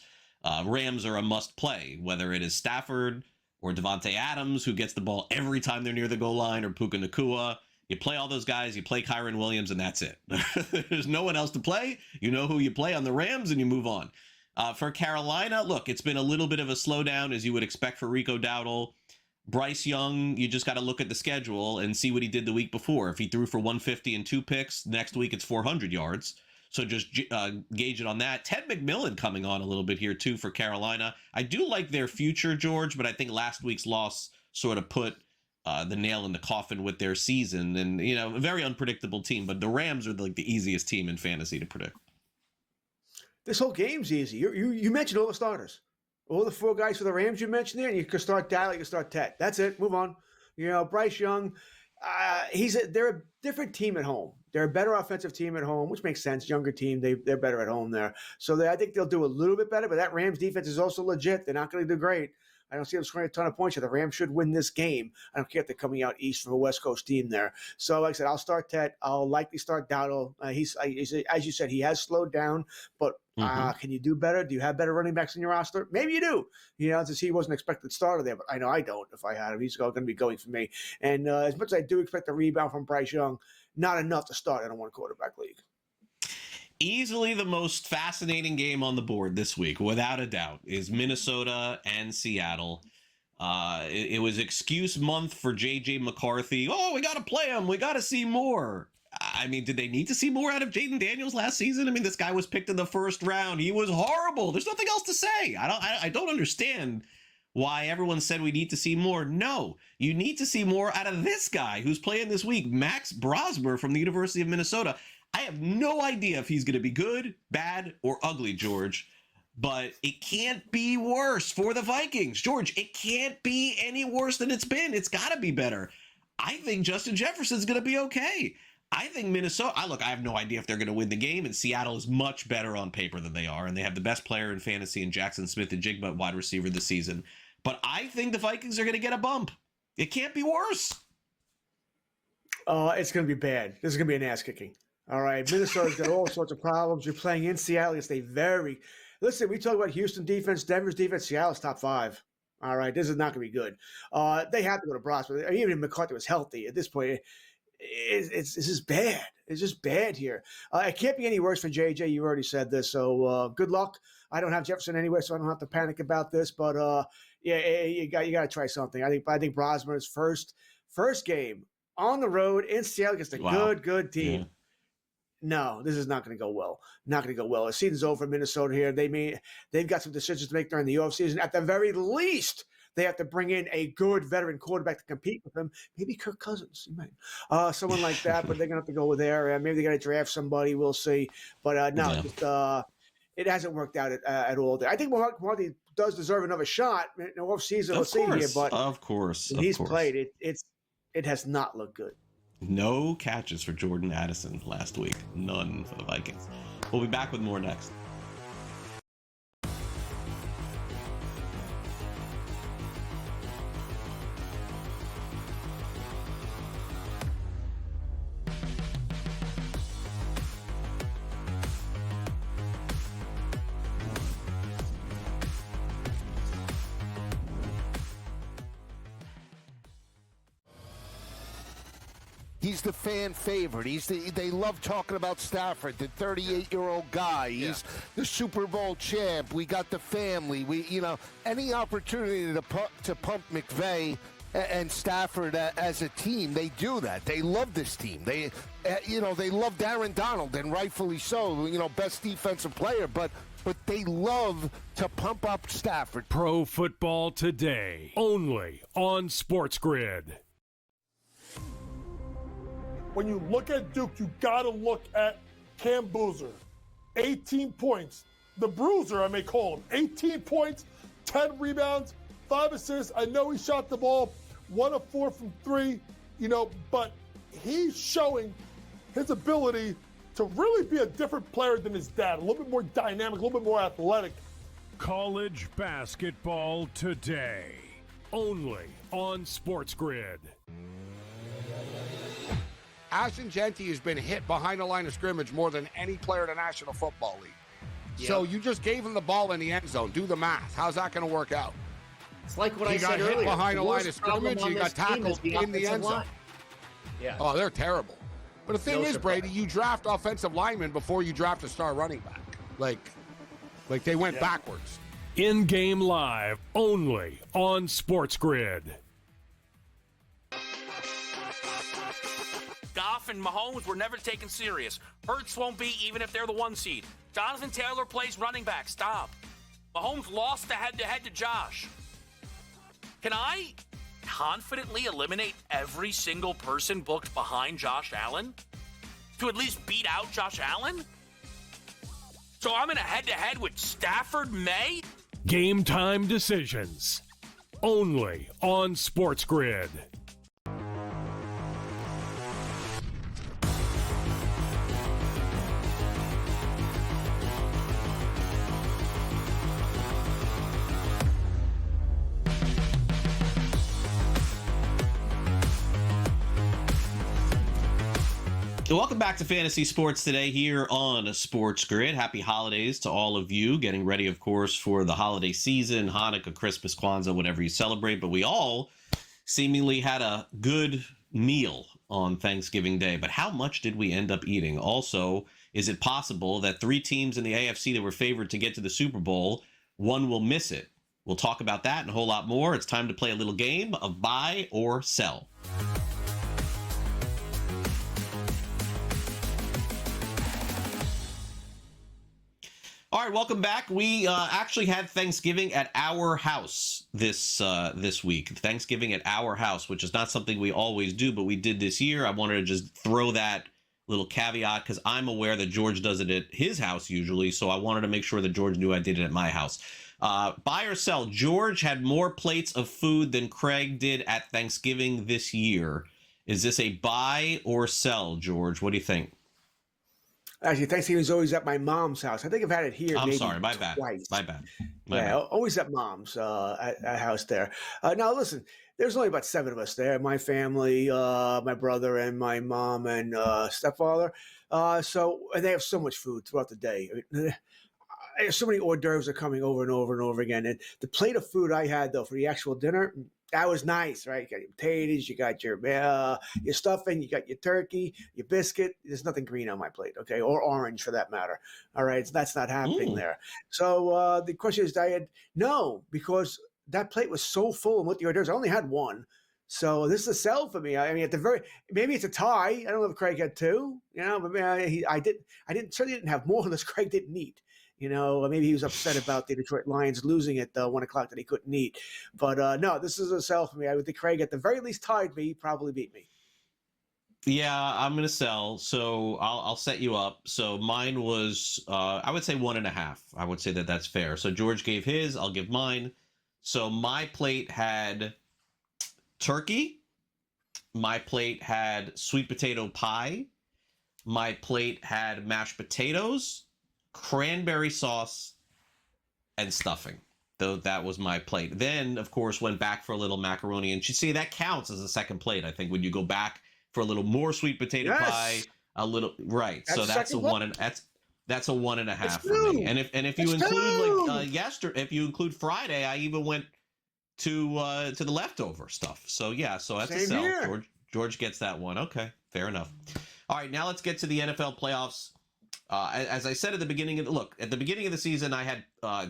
Rams are a must-play, whether it is Stafford or Devontae Adams, who gets the ball every time they're near the goal line, or Puka Nacua. You play all those guys, you play Kyron Williams, and that's it. There's no one else to play. You know who you play on the Rams, and you move on. For Carolina, look, it's been a little bit of a slowdown, as you would expect for Rico Dowdle. Bryce Young, you just got to look at the schedule and see what he did the week before. If he threw for 150 and 2 picks, next week it's 400 yards. So just gauge it on that. Ted McMillan coming on a little bit here, too, for Carolina. I do like their future, George, but I think last week's loss sort of put the nail in the coffin with their season. And, a very unpredictable team. But the Rams are like the easiest team in fantasy to predict. This whole game's easy. You mentioned all the starters. All the 4 guys for the Rams you mentioned there, and you could start Dowdle, you could start Ted. That's it. Move on. Bryce Young, they're a different team at home. They're a better offensive team at home, which makes sense. Younger team, they're better at home there. So I think they'll do a little bit better, but that Rams defense is also legit. They're not going to do great. I don't see them scoring a ton of points here. The Rams should win this game. I don't care if they're coming out east from a West Coast team there. So, like I said, I'll start Ted. I'll likely start Dowdle. He's as you said, he has slowed down, but can you do better? Do you have better running backs in your roster? Maybe you do. Since he wasn't expected starter there, but I know I don't. If I had him, he's going to be going for me. And as much as I do expect a rebound from Bryce Young, not enough to start in a 1-quarterback league. Easily the most fascinating game on the board this week, without a doubt, is Minnesota and Seattle. It was excuse month for J.J. McCarthy. Oh, we got to play him. We got to see more. I mean, did they need to see more out of Jaden Daniels last season? I mean, this guy was picked in the first round. He was horrible. There's nothing else to say. I don't understand why everyone said we need to see more. No, you need to see more out of this guy who's playing this week, Max Brosmer from the University of Minnesota. I have no idea if he's going to be good, bad, or ugly, George, but it can't be worse for the Vikings. George, it can't be any worse than it's been. It's got to be better. I think Justin Jefferson's going to be okay. I think Minnesota, I have no idea if they're going to win the game, and Seattle is much better on paper than they are, and they have the best player in fantasy in Jackson Smith-Njigba, wide receiver this season. But I think the Vikings are going to get a bump. It can't be worse. It's going to be bad. This is going to be an ass kicking. All right, Minnesota's got all sorts of problems. You're playing in Seattle. Listen, we talk about Houston defense, Denver's defense. Seattle's top 5. All right, this is not going to be good. They have to go to Brosmer. Even if McCarthy was healthy at this point, it's just bad. It's just bad here. It can't be any worse for JJ. You already said this, so good luck. I don't have Jefferson anyway, so I don't have to panic about this. But you got to try something. I think Brosmer's first game on the road in Seattle against a good team. Yeah. No, this is not going to go well. Not going to go well. The season's over in Minnesota here. They've got some decisions to make during the offseason. At the very least, they have to bring in a good veteran quarterback to compete with them. Maybe Kirk Cousins, someone like that. But they're going to have to go with there. Maybe they got to draft somebody. We'll see. But it hasn't worked out at all. I think McCarthy does deserve another shot in the offseason. We'll see here. But of course, played. It has not looked good. No catches for Jordan Addison last week. None for the Vikings. We'll be back with more next. He's the fan favorite. They love talking about Stafford, the 38-year-old guy. He's the Super Bowl champ. We got the family. Any opportunity to pump McVay And Stafford, as a team, they do that. They love this team. They love Aaron Donald, and rightfully so. Best defensive player, but they love to pump up Stafford. Pro Football Today, only on SportsGrid. When you look at Duke, you got to look at Cam Boozer. 18 points. The Bruiser, I may call him. 18 points, 10 rebounds, 5 assists. I know he shot the ball 1 of 4 from 3, but he's showing his ability to really be a different player than his dad. A little bit more dynamic, a little bit more athletic. College Basketball Today, only on SportsGrid. Ashton Genty has been hit behind the line of scrimmage more than any player in the National Football League. Yep. So you just gave him the ball in the end zone. Do the math. How's that going to work out? It's like what I He got said hit earlier. behind the line of worst problem scrimmage. on He got this team is tackled in the offensive end zone. line. Yeah. Oh, they're terrible. But the thing No is, surprise. Brady, you draft offensive linemen before you draft a star running back. Like they went backwards. In-game live, only on SportsGrid. Goff and Mahomes were never taken serious. Hurts won't be even if they're the 1 seed. Jonathan Taylor plays running back. Stop. Mahomes lost the head-to-head to Josh. Can I confidently eliminate every single person booked behind Josh Allen to at least beat out Josh Allen? So I'm in a head-to-head with Stafford May? Game time decisions, only on SportsGrid. Welcome back to Fantasy Sports Today here on SportsGrid. Happy holidays to all of you. Getting ready, of course, for the holiday season, Hanukkah, Christmas, Kwanzaa, whatever you celebrate. But we all seemingly had a good meal on Thanksgiving Day. But how much did we end up eating? Also, is it possible that 3 teams in the AFC that were favored to get to the Super Bowl, one will miss it? We'll talk about that and a whole lot more. It's time to play a little game of buy or sell. All right, welcome back. We actually had Thanksgiving at our house this week. Thanksgiving at our house, which is not something we always do, but we did this year. I wanted to just throw that little caveat because I'm aware that George does it at his house usually, so I wanted to make sure that George knew I did it at my house. Buy or sell, George had more plates of food than Craig did at Thanksgiving this year. Is this a buy or sell, George? What do you think? Actually, Thanksgiving is always at my mom's house. I think I've had it here. I'm maybe sorry, my bad. Twice. My bad. Always at mom's at house there. Now, listen, there's only about 7 of us there. My family, my brother, and my mom and stepfather. And they have so much food throughout the day. I mean, so many hors d'oeuvres are coming over and over and over again. And the plate of food I had, though, for the actual dinner, that was nice, right? You got your potatoes, you got your stuffing, you got your turkey, your biscuit. There's nothing green on my plate, okay, or orange for that matter. All right, so that's not happening there. So the question is, no, because that plate was so full. And with the hors d'oeuvres, I only had 1. So this is a sell for me. I mean, maybe it's a tie. I don't know if Craig had 2, but I certainly didn't have more unless Craig didn't eat. Maybe he was upset about the Detroit Lions losing at 1 o'clock that he couldn't eat. But no, this is a sell for me. I would think Craig at the very least tied me, probably beat me. Yeah, I'm going to sell. So I'll set you up. So mine was, I would say 1.5. I would say that that's fair. So George gave his, I'll give mine. So my plate had turkey. My plate had sweet potato pie. My plate had mashed potatoes, cranberry sauce, and stuffing. Though that was my plate. Then, of course, went back for a little macaroni and cheese. See, that counts as a second plate. I think when you go back for a little more sweet potato pie, a little right. That's so that's a 1 and that's a 1.5 for me. And if you include if you include Friday, I even went to the leftover stuff. So yeah, so that's a sell. Here. George gets that one. Okay, fair enough. All right, now let's get to the NFL playoffs. As I said at the beginning of the season, I had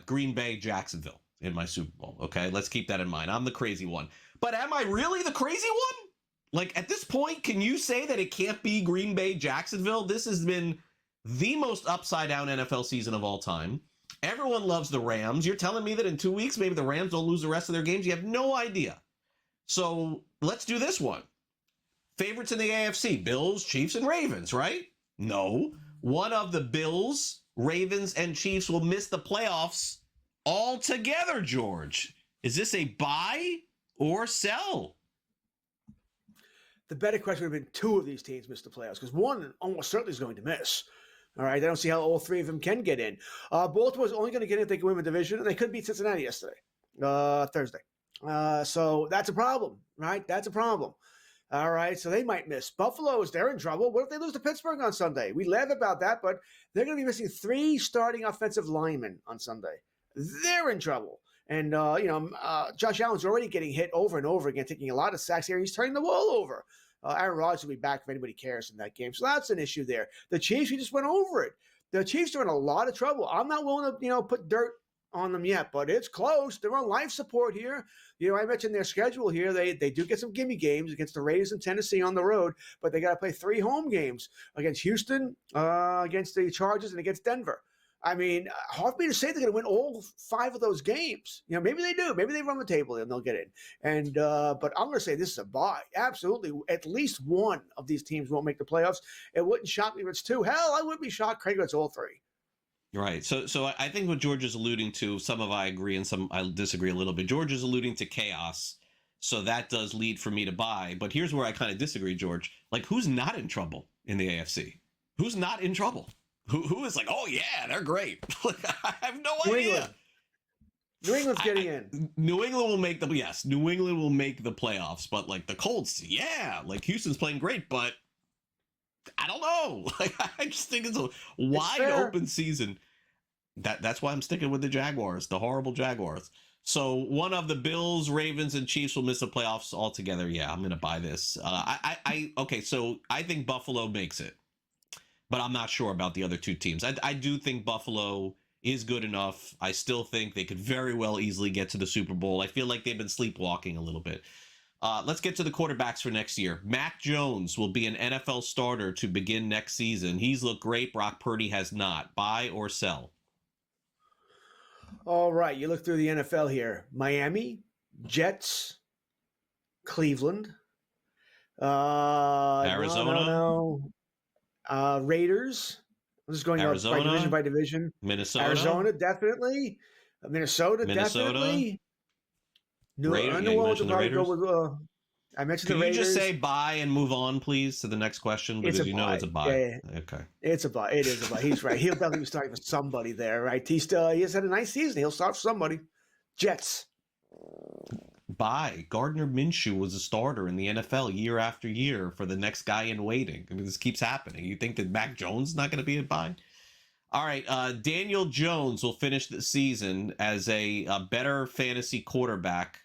Green Bay, Jacksonville. in my Super Bowl. Okay, let's keep that in mind. I'm the crazy one. But am I really the crazy one? Like, at this point, can you say that it can't be Green Bay, Jacksonville? This has been the most upside-down NFL season of all time. Everyone loves the Rams. You're telling me that in 2 weeks, maybe the Rams don't lose the rest of their games? You have no idea. So let's do this one. Favorites in the AFC, Bills, Chiefs, and Ravens, right? No. One of the Bills, Ravens, and Chiefs will miss the playoffs altogether, George. Is this a buy or sell? The better question would have been two of these teams miss the playoffs because one almost certainly is going to miss. All right, I don't see how all three of them can get in. Baltimore's only going to get in if they can win the division, and they could beat Cincinnati Thursday. So that's a problem, right? That's a problem. All right, so they might miss. They're in trouble. What if they lose to Pittsburgh on Sunday? We laugh about that, but they're going to be missing 3 starting offensive linemen on Sunday. They're in trouble. And, Josh Allen's already getting hit over and over again, taking a lot of sacks here. He's turning the ball over. Aaron Rodgers will be back if anybody cares in that game. So that's an issue there. The Chiefs, we just went over it. The Chiefs are in a lot of trouble. I'm not willing to, put dirt on them yet, but it's close. They're on life support here. I mentioned their schedule here. They do get some gimme games against the Raiders and Tennessee on the road, but they got to play 3 home games against Houston, against the Chargers, and against Denver. I mean, hard for me to say they're going to win all 5 of those games. Maybe they do. Maybe they run the table and they'll get in. And but I'm going to say this is a buy. Absolutely, at least one of these teams won't make the playoffs. It wouldn't shock me if it's 2. Hell, I wouldn't be shocked, Craig, if it's all 3. Right. So I think what George is alluding to, some of I agree and some I disagree a little bit. George is alluding to chaos. So that does lead for me to buy. But here's where I kind of disagree, George. Like, who's not in trouble in the AFC? Who's not in trouble? Who is like, oh, yeah, they're great. I have no idea. New England's getting in. New England will make New England will make the playoffs. But, like, the Colts, yeah. Like, Houston's playing great, but I don't know. Like, I just think it's a wide open season. That's why I'm sticking with the Jaguars, the horrible Jaguars. So one of the Bills, Ravens, and Chiefs will miss the playoffs altogether. Yeah, I'm going to buy this. Okay, so I think Buffalo makes it. But I'm not sure about the other 2 teams. I do think Buffalo is good enough. I still think they could very well easily get to the Super Bowl. I feel like they've been sleepwalking a little bit. Let's get to the quarterbacks for next year. Mac Jones will be an NFL starter to begin next season. He's looked great. Brock Purdy has not. Buy or sell? All right, you look through the NFL here. Miami, Jets, Cleveland. Arizona? No. Raiders. I'm just going Arizona, by division. Minnesota. Arizona, definitely. Minnesota, definitely. New Raiders. I mentioned the Raiders. Can you just say buy and move on, please, to the next question? Because you know it's a buy. Yeah. Okay. It's a buy. It is a buy. He's right. He'll definitely be starting for somebody there, right? He has had a nice season. He'll start for somebody. Jets. Buy. Gardner Minshew was a starter in the NFL year after year for the next guy in waiting. I mean, this keeps happening. You think that Mac Jones is not going to be a buy? All right. Daniel Jones will finish the season as a better fantasy quarterback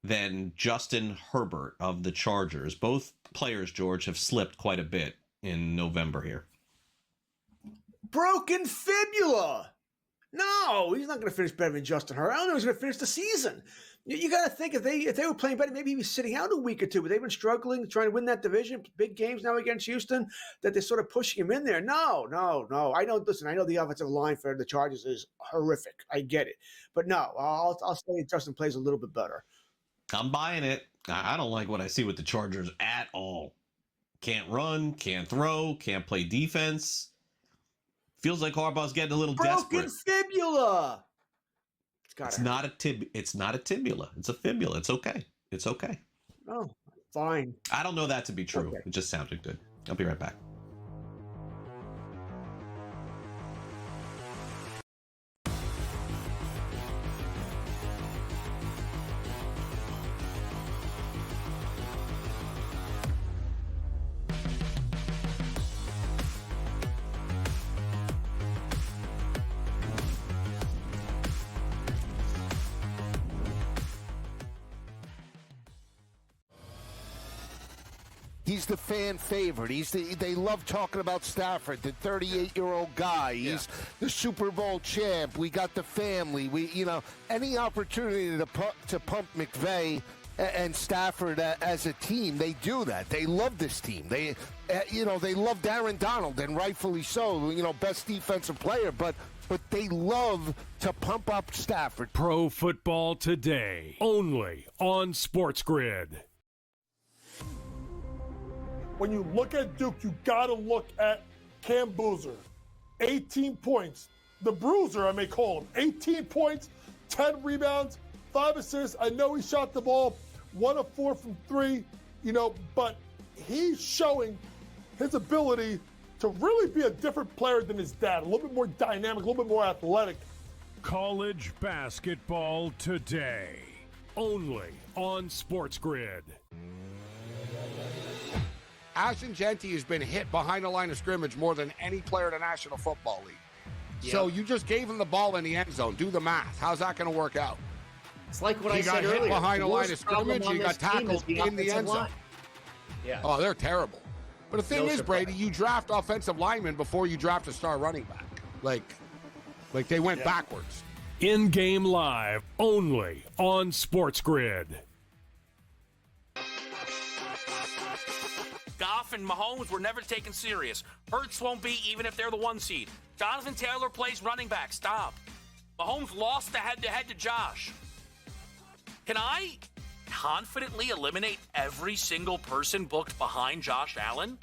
than Justin Herbert of the Chargers. Both players, George, have slipped quite a bit in November here. Broken fibula. No, he's not going to finish better than Justin Herbert. I don't know if he's going to finish the season. You got to think if they were playing better, maybe he'd be sitting out a week or 2. But they've been struggling, trying to win that division, big games now against Houston, that they're sort of pushing him in there. No. I know the offensive line for the Chargers is horrific. I get it. But no, I'll say Justin plays a little bit better. I'm buying it. I don't like what I see with the Chargers at all. Can't run, can't throw, can't play defense. Feels like Harbaugh's getting a little desperate. Broken fibula. It's not a tibula. It's a fibula. It's okay. It's okay. Oh, fine. I don't know that to be true. Okay. It just sounded good. I'll be right back. He's the fan favorite. They love talking about Stafford, the 38-year-old guy. He's the Super Bowl champ. We got the family. Any opportunity to pump McVay and Stafford as a team, they do that. They love this team. They loved Aaron Donald, and rightfully so. Best defensive player, but they love to pump up Stafford. Pro Football Today, only on SportsGrid. When you look at Duke, you got to look at Cam Boozer. 18 points. The Bruiser, I may call him. 18 points, 10 rebounds, 5 assists. I know he shot the ball 1 of 4 from 3, but he's showing his ability to really be a different player than his dad. A little bit more dynamic, a little bit more athletic. College Basketball Today, only on SportsGrid. Ashton Genty has been hit behind the line of scrimmage more than any player in the National Football League. Yep. So you just gave him the ball in the end zone. Do the math. How's that going to work out? It's like what I He said earlier. got hit behind the line of scrimmage. He got tackled in the end zone. Yeah. Oh, they're terrible. But the thing is, Brady, you draft offensive linemen before you draft a star running back. Like they went backwards. In-game live, only on SportsGrid. Goff and Mahomes were never taken serious. Hurts won't be even if they're the 1 seed. Jonathan Taylor plays running back. Stop. Mahomes lost the head-to-head to Josh. Can I confidently eliminate every single person booked behind Josh Allen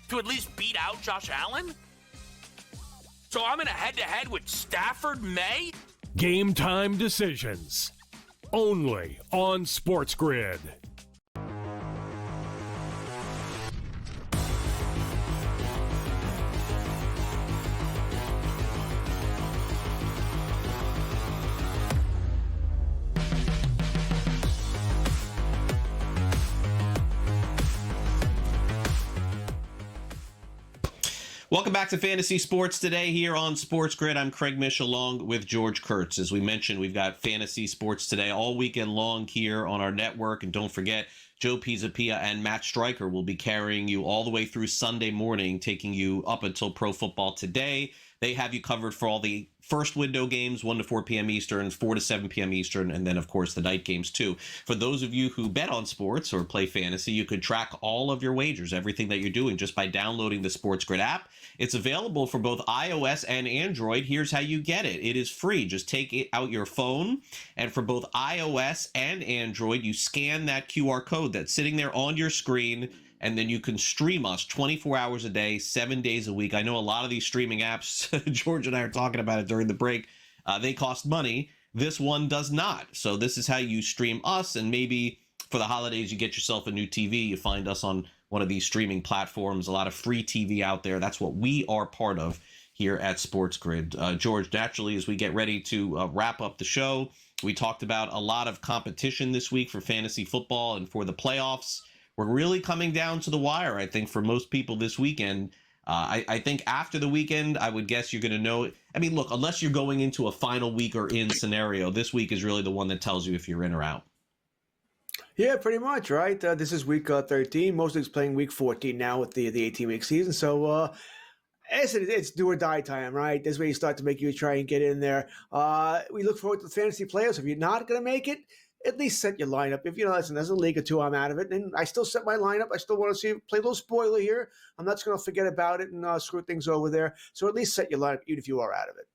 to at least beat out Josh Allen? So I'm in a head-to-head with Stafford May? Game time decisions, only on SportsGrid. Welcome back to Fantasy Sports Today here on SportsGrid. I'm Craig Mish along with George Kurtz. As we mentioned, we've got Fantasy Sports Today all weekend long here on our network. And don't forget, Joe Pisapia and Matt Stryker will be carrying you all the way through Sunday morning, taking you up until Pro Football Today. They have you covered for all the first window games, 1 to 4 p.m. Eastern, 4 to 7 p.m. Eastern, and then, of course, the night games, too. For those of you who bet on sports or play fantasy, you could track all of your wagers, everything that you're doing, just by downloading the SportsGrid app. It's available for both iOS and Android. Here's how you get it. It is free. Just take it out your phone, and for both iOS and Android, you scan that QR code that's sitting there on your screen, and then you can stream us 24 hours a day, 7 days a week. I know a lot of these streaming apps, George and I are talking about it during the break, they cost money. This one does not. So this is how you stream us, and maybe for the holidays you get yourself a new TV. You find us on one of these streaming platforms, a lot of free TV out there. That's what we are part of here at SportsGrid. George, naturally, as we get ready to wrap up the show, we talked about a lot of competition this week for fantasy football and for the playoffs. We're really coming down to the wire, I think, for most people this weekend. I think after the weekend, I would guess you're going to know. I mean, look, unless you're going into a final week or in scenario, this week is really the one that tells you if you're in or out. Yeah, pretty much, right? This is week 13. Most leagues playing week 14 now with the 18-week season. So it's do or die time, right? This is where you start to make you try and get in there. We look forward to the fantasy playoffs. If you're not going to make it, at least set your lineup. If listen, there's a league or two, I'm out of it. And I still set my lineup. I still want to play a little spoiler here. I'm not just going to forget about it and screw things over there. So at least set your lineup, even if you are out of it.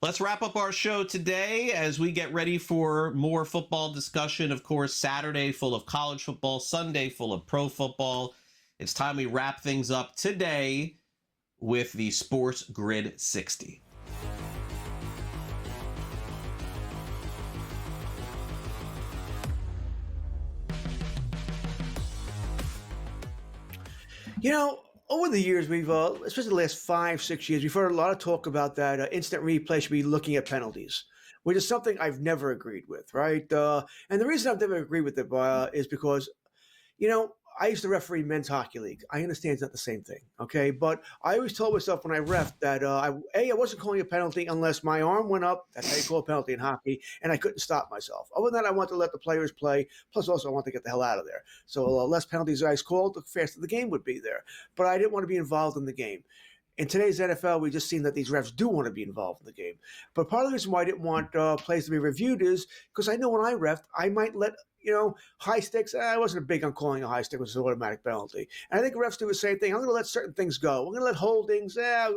Let's wrap up our show today as we get ready for more football discussion. Of course, Saturday full of college football, Sunday full of pro football. It's time we wrap things up today with the SportsGrid 60. Over the years, we've, especially the last 5-6 years, we've heard a lot of talk about that instant replay should be looking at penalties, which is something I've never agreed with, right? And the reason I've never agreed with it is because, I used to referee men's hockey league. I understand it's not the same thing, okay? But I always told myself when I ref that, I wasn't calling a penalty unless my arm went up. That's how you call a penalty in hockey, and I couldn't stop myself. Other than that, I want to let the players play. Plus, also, I want to get the hell out of there. So less penalties I called, the faster the game would be there. But I didn't want to be involved in the game. In today's NFL, we just seen that these refs do want to be involved in the game. But part of the reason why I didn't want plays to be reviewed is because I know when I refed, I might let, high sticks. I wasn't big on calling a high stick, which is an automatic penalty. And I think refs do the same thing. I'm going to let certain things go. We're going to let holdings. As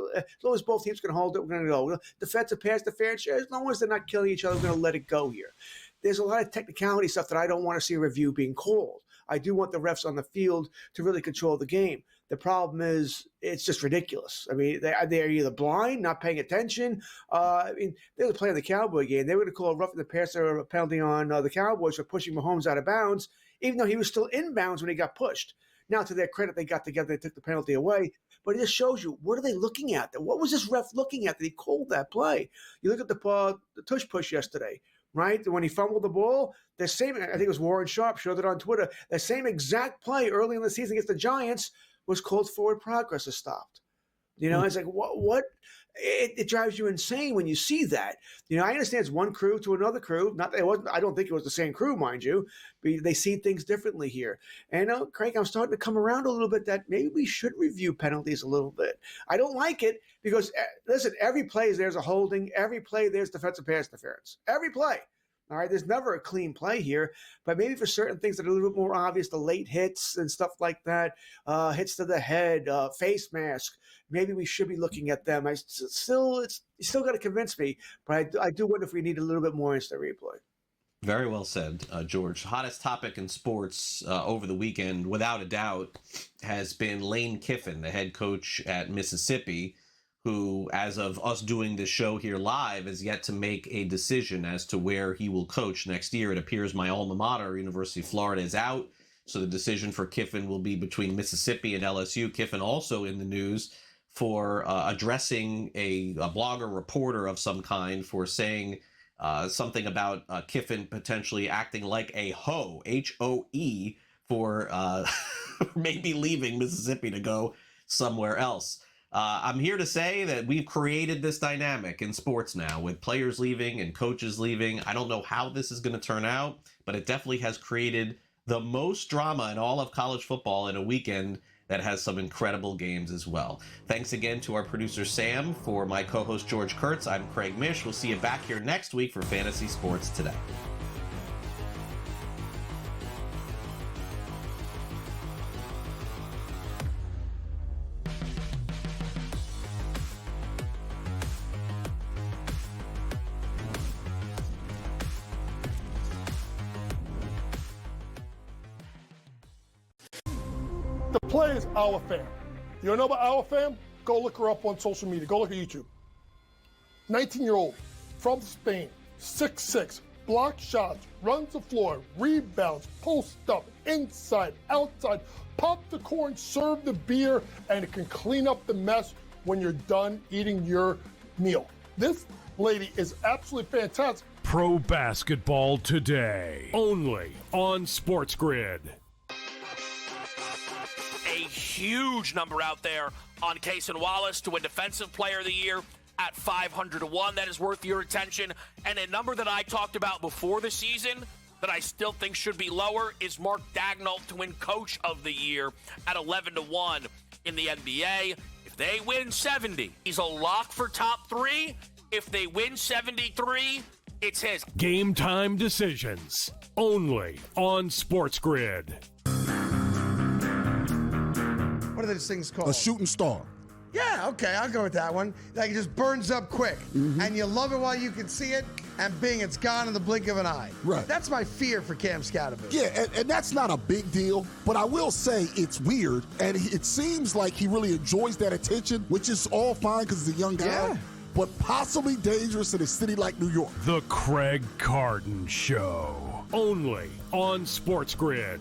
long as both teams can hold it, we're going to go. Defensive pass interference, as long as they're not killing each other, we're going to let it go here. There's a lot of technicality stuff that I don't want to see a review being called. I do want the refs on the field to really control the game. The problem is it's just ridiculous. I mean, they're either blind, not paying attention. They were playing the Cowboy game. They were going to call a roughing the passer or a penalty on the Cowboys for pushing Mahomes out of bounds, even though he was still in bounds when he got pushed. Now, to their credit, they got together, they took the penalty away. But it just shows you, what are they looking at? What was this ref looking at that he called that play? You look at the tush push yesterday, right? When he fumbled the ball, the same, I think it was Warren Sharp showed it on Twitter, the same exact play early in the season against the Giants was called forward progress is stopped. It's like, what? It drives you insane when you see that. I understand it's one crew to another crew. I don't think it was the same crew, mind you, but they see things differently here. And Craig, I'm starting to come around a little bit that maybe we should review penalties a little bit. I don't like it because, listen, every play there's a holding. Every play there's defensive pass interference. Every play. All right, there's never a clean play here, but maybe for certain things that are a little bit more obvious, the late hits and stuff like that, hits to the head, face mask, maybe we should be looking at them. You still got to convince me, but I do wonder if we need a little bit more instant replay. Very well said, George. Hottest topic in sports over the weekend, without a doubt, has been Lane Kiffin, the head coach at Mississippi, who, as of us doing this show here live, has yet to make a decision as to where he will coach next year. It appears my alma mater, University of Florida, is out, so the decision for Kiffin will be between Mississippi and LSU. Kiffin also in the news for addressing a blogger, reporter of some kind, for saying something about Kiffin potentially acting like a hoe, H-O-E, for maybe leaving Mississippi to go somewhere else. I'm here to say that we've created this dynamic in sports now with players leaving and coaches leaving. I don't know how this is going to turn out, but it definitely has created the most drama in all of college football in a weekend that has some incredible games as well. Thanks again to our producer Sam. For my co-host George Kurtz, I'm Craig Mish. We'll see you back here next week for Fantasy Sports Today. The play is Our Fam. You don't know about Our Fam? Go look her up on social media. Go look at YouTube. 19-year-old from Spain, 6'6", block shots, runs the floor, rebounds, post up, inside, outside, pop the corn, serve the beer, and it can clean up the mess when you're done eating your meal. This lady is absolutely fantastic. Pro Basketball Today, only on SportsGrid. A huge number out there on Cason Wallace to win Defensive Player of the Year at 500-1. That is worth your attention. And a number that I talked about before the season that I still think should be lower is Mark Daigneault to win Coach of the Year at 11-1 in the NBA. If they win 70, he's a lock for top 3. If they win 73, it's his. Game time decisions, only on SportsGrid. What are those things called? A shooting star. Yeah, okay, I'll go with that one. Like, it just burns up quick. And you love it while you can see it, and bing, it's gone in the blink of an eye. Right. That's my fear for Cam Scatterville. Yeah, and that's not a big deal, but I will say it's weird, and it seems like he really enjoys that attention, which is all fine because he's a young guy. Yeah. But possibly dangerous in a city like New York. The Craig Carton Show, only on SportsGrid.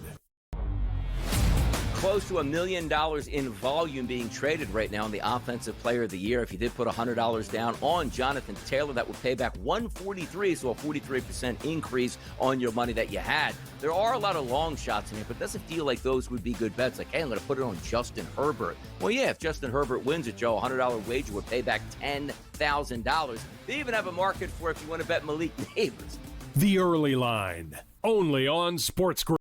close to $1 million in volume being traded right now in the Offensive Player of the Year. If you did put $100 down on Jonathan Taylor, that would pay back $143, so a 43% increase on your money that you had. There are a lot of long shots in here, but it doesn't feel like those would be good bets. Like, hey, I'm going to put it on Justin Herbert. Well, yeah, if Justin Herbert wins it, Joe, a $100 wager would pay back $10,000. They even have a market for if you want to bet Malik Neighbors. The Early Line, only on SportsGrid.